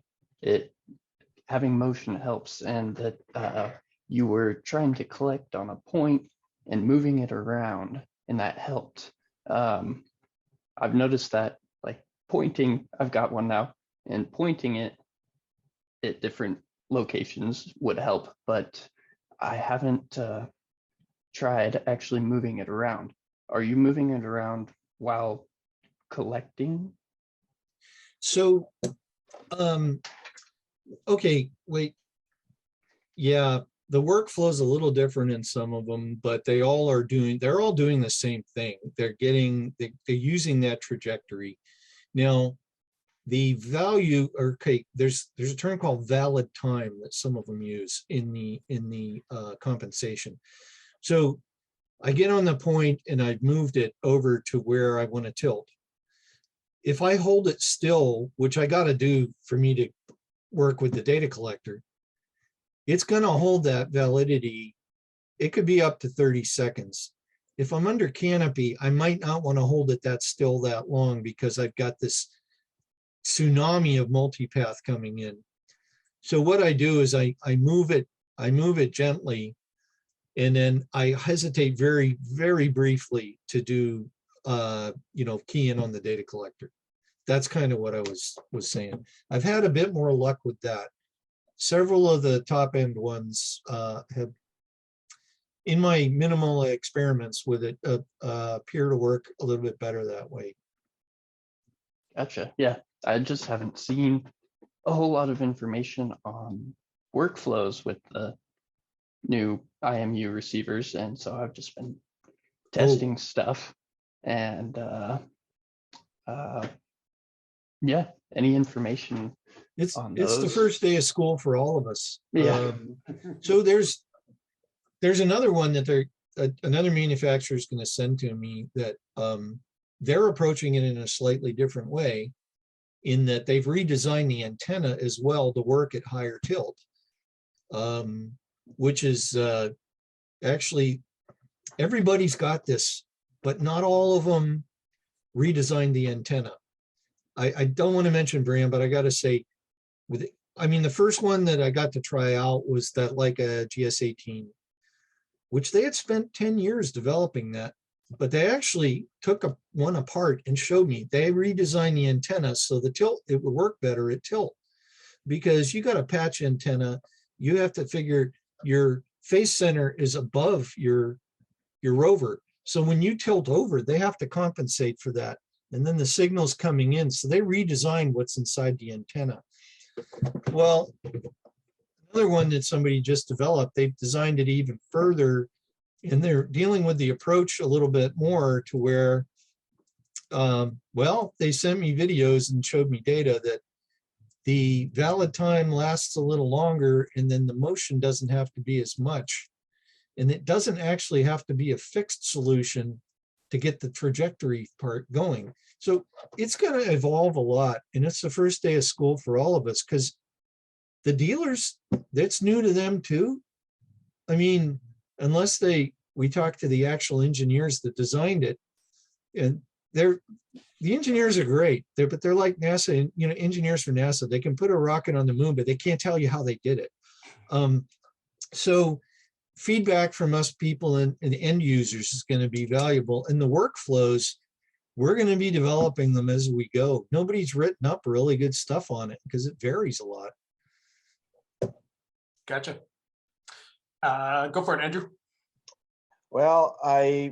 Having motion helps, and that you were trying to collect on a point and moving it around, and that helped. I've noticed that, like pointing, I've got one now, and pointing it at different locations would help, but I haven't tried actually moving it around. are you moving it around while collecting? So, okay, wait. Yeah, the workflow is a little different in some of them, but they're all doing the same thing. They're using that trajectory. Now, the value, okay, there's a term called valid time that some of them use in the compensation. So I get on the point and I've moved it over to where I want to tilt. If I hold it still, which I got to do for me to work with the data collector, it's going to hold that validity. It could be up to 30 seconds. If I'm under canopy, I might not want to hold it that still that long because I've got this tsunami of multipath coming in. So what I do is I move it gently, and then I hesitate very, very briefly to do key in on the data collector. That's kind of what I was saying. I've had a bit more luck with that. Several of the top end ones have, in my minimal experiments with it, appear to work a little bit better that way. Gotcha. Yeah, I just haven't seen a whole lot of information on workflows with the new IMU receivers, and so I've just been testing stuff. And yeah, any information on it's the those? first day of school for all of us. Yeah. So there's another one that another manufacturer is going to send to me that they're approaching it in a slightly different way, in that they've redesigned the antenna as well to work at higher tilt, which is actually, everybody's got this, but not all of them redesigned the antenna. I don't want to mention brand, but I got to say, the first one that I got to try out was that Leica GS18, which they had spent 10 years developing that, but they actually took one apart and showed me. They redesigned the antenna so the tilt, it would work better at tilt, because you got a patch antenna. You have to figure your face center is above your rover. So when you tilt over, they have to compensate for that. And then the signal's coming in. So they redesigned what's inside the antenna. Well, another one that somebody just developed, they've designed it even further, and they're dealing with the approach a little bit more to where, they sent me videos and showed me data that the valid time lasts a little longer, and then the motion doesn't have to be as much. And it doesn't actually have to be a fixed solution to get the trajectory part going. So it's going to evolve a lot. And it's the first day of school for all of us, because the dealers, that's new to them too. I mean, unless we talk to the actual engineers that designed it, and the engineers are great, but they're like NASA, engineers for NASA. They can put a rocket on the moon, but they can't tell you how they did it. So feedback from us people and end users is going to be valuable. And the workflows, we're going to be developing them as we go. Nobody's written up really good stuff on it because it varies a lot. Gotcha. Go for it, Andrew. Well,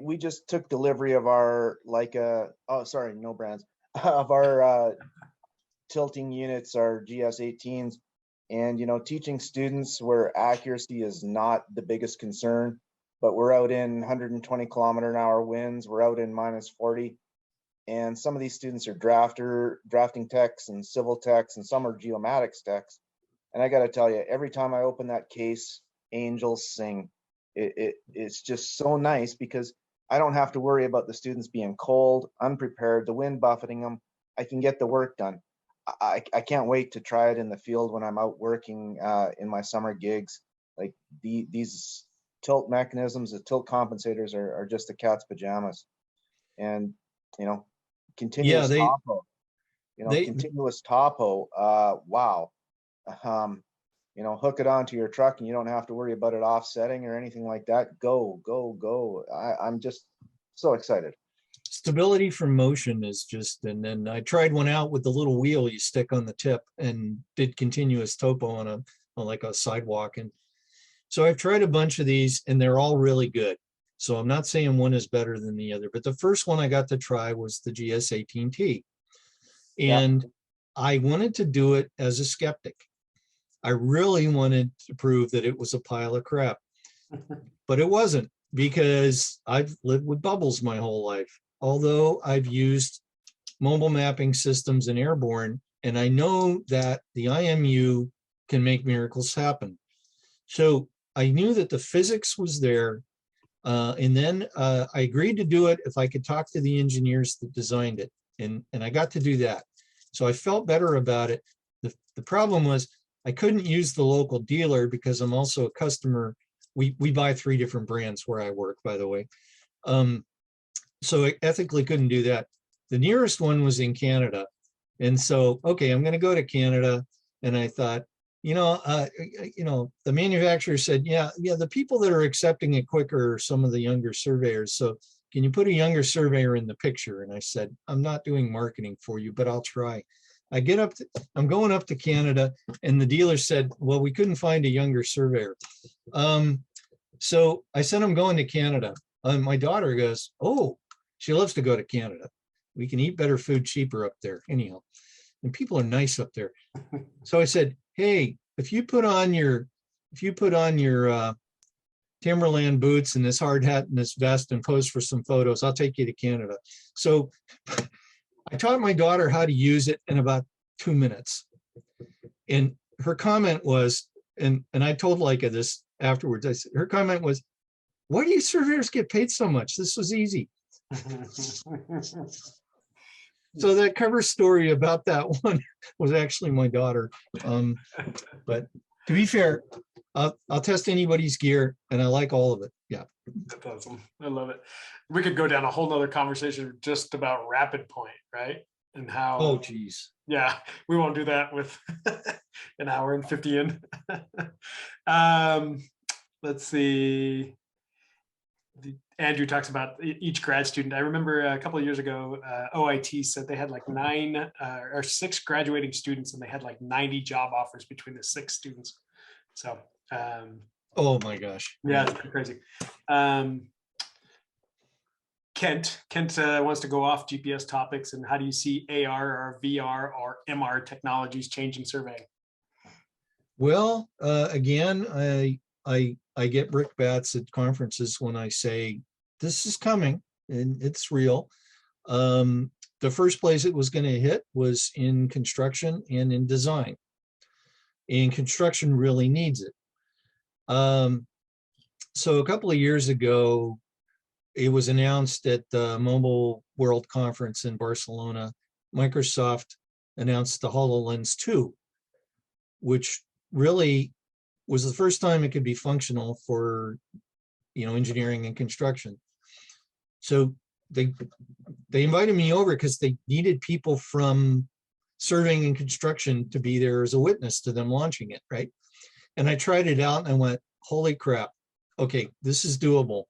we just took delivery of our no brands, of our tilting units, our GS18s, and teaching students where accuracy is not the biggest concern, but we're out in 120 km/h winds, we're out in -40, and some of these students are drafting techs and civil techs, and some are geomatics techs. And I got to tell you, every time I open that case, angels sing. It's just so nice because I don't have to worry about the students being cold, unprepared, the wind buffeting them. I can get the work done. I can't wait to try it in the field when I'm out working in my summer gigs. Like these tilt mechanisms, the tilt compensators are just the cat's pajamas. And continuous topo. Continuous topo. Wow. Hook it onto your truck and you don't have to worry about it offsetting or anything like that. Go, go, go. I'm just so excited. Stability from motion is just, and then I tried one out with the little wheel you stick on the tip and did continuous topo on like a sidewalk. And so I've tried a bunch of these and they're all really good. So I'm not saying one is better than the other, but the first one I got to try was the GS18T. And I wanted to do it as a skeptic. I really wanted to prove that it was a pile of crap, but it wasn't, because I've lived with bubbles my whole life. Although I've used mobile mapping systems in airborne, and I know that the IMU can make miracles happen. So I knew that the physics was there. And then I agreed to do it if I could talk to the engineers that designed it. And I got to do that. So I felt better about it. The problem was I couldn't use the local dealer because I'm also a customer. We buy 3 different brands where I work, by the way. So I ethically couldn't do that. The nearest one was in Canada. And so, okay, I'm going to go to Canada. And I thought, the manufacturer said, yeah, the people that are accepting it quicker are some of the younger surveyors. So can you put a younger surveyor in the picture? And I said, I'm not doing marketing for you, but I'll try. I'm going up to Canada, and the dealer said, well, we couldn't find a younger surveyor. So I said, I'm going to Canada. My daughter goes, oh, she loves to go to Canada. We can eat better food cheaper up there anyhow. And people are nice up there. So I said, hey, if you put on your Timberland boots and this hard hat and this vest and pose for some photos, I'll take you to Canada. So I taught my daughter how to use it in about 2 minutes. And her comment was, and I told Leica this afterwards, her comment was, why do you surveyors get paid so much? This was easy. So that cover story about that one was actually my daughter. But to be fair, I'll test anybody's gear, and I like all of it. Yeah. That's awesome. I love it. We could go down a whole nother conversation just about rapid point, right? And how, Oh, geez. yeah, we won't do that with an hour and 50 in. Let's see. Andrew talks about each grad student. I remember a couple of years ago, OIT said they had like 9 or 6 graduating students, and they had like 90 job offers between the 6 students. So, Oh my gosh. yeah, it's pretty crazy. Kent wants to go off GPS topics, and how do you see AR or VR or MR technologies changing surveying? Well, again, I get brickbats at conferences when I say this is coming and it's real. The first place it was going to hit was in construction and in design. And construction really needs it. So a couple of years ago, it was announced at the Mobile World Conference in Barcelona, Microsoft announced the HoloLens 2, which really was the first time it could be functional for, engineering and construction. So they invited me over because they needed people from surveying and construction to be there as a witness to them launching it, right? And I tried it out and I went, holy crap, okay, this is doable.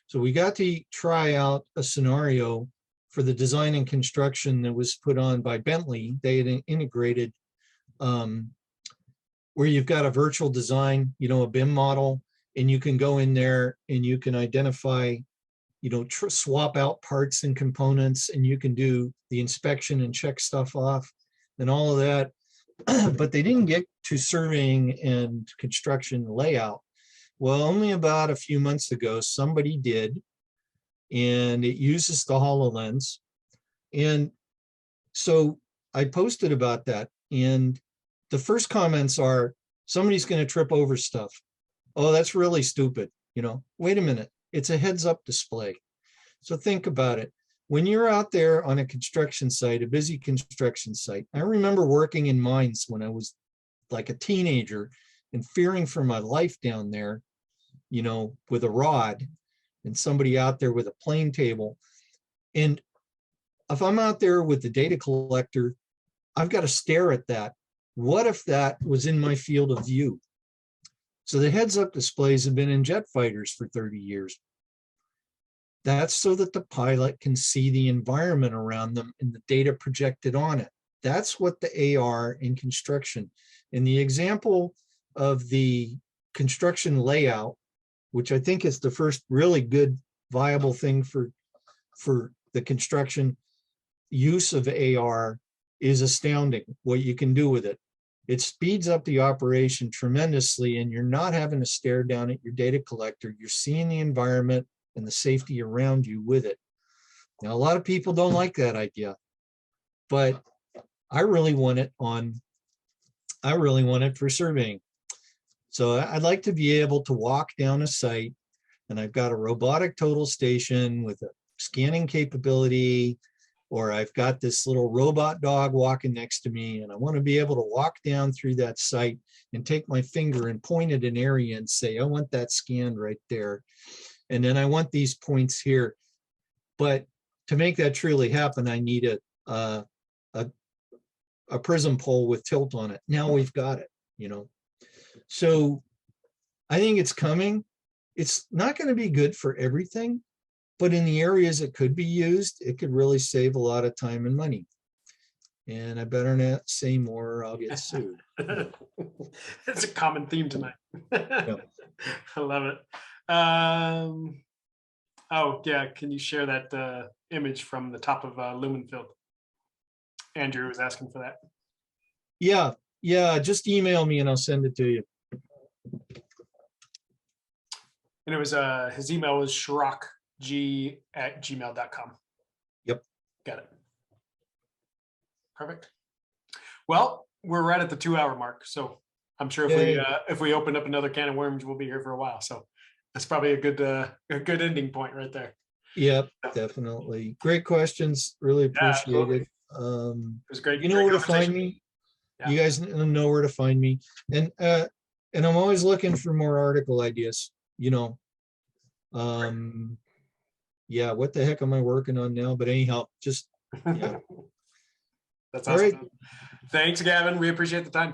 So we got to try out a scenario for the design and construction that was put on by Bentley. They had integrated where you've got a virtual design, a BIM model, and you can go in there and you can identify, swap out parts and components, and you can do the inspection and check stuff off and all of that. But they didn't get to surveying and construction layout. Well, only about a few months ago, somebody did, and it uses the HoloLens. And so I posted about that, and the first comments are, somebody's going to trip over stuff. Oh, that's really stupid. Wait a minute. It's a heads-up display. So think about it. When you're out there on a construction site, a busy construction site, I remember working in mines when I was like a teenager and fearing for my life down there, with a rod and somebody out there with a plane table. And if I'm out there with the data collector, I've got to stare at that. What if that was in my field of view? So the heads-up displays have been in jet fighters for 30 years. That's so that the pilot can see the environment around them and the data projected on it. That's what the AR in construction. In the example of the construction layout, which I think is the first really good viable thing for the construction use of AR is astounding what you can do with it. It speeds up the operation tremendously, and you're not having to stare down at your data collector. You're seeing the environment and the safety around you with it. Now, a lot of people don't like that idea, but I really want it for surveying. So I'd like to be able to walk down a site, and I've got a robotic total station with a scanning capability, or I've got this little robot dog walking next to me, and I want to be able to walk down through that site and take my finger and point at an area and say, I want that scanned right there. And then I want these points here. But to make that truly happen, I need a prism pole with tilt on it. Now we've got it, you know. So I think it's coming. It's not going to be good for everything, but in the areas it could be used, it could really save a lot of time and money. And I better not say more or I'll get sued. It's a common theme tonight. Yeah. I love it. Oh yeah, can you share that image from the top of Lumenfield? Andrew was asking for that. Yeah, just email me and I'll send it to you. And it was his email was shrock@gmail.com. Yep. Got it. Perfect. Well, we're right at the 2-hour mark, so I'm sure if we open up another can of worms, we'll be here for a while. So that's probably a good ending point right there. Yep, definitely. Great questions. Really appreciate it. It was great. You know where to find me. Yeah. You guys know where to find me. And I'm always looking for more article ideas, you know. Yeah, what the heck am I working on now? But anyhow, just yeah. That's All awesome. right. Thanks, Gavin. We appreciate the time.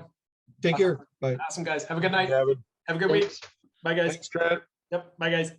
Take care. Bye. Awesome, guys. Have a good night. Gavin. Have a good Thanks. week. Bye, guys. Thanks, Trent. Yep. Bye, guys.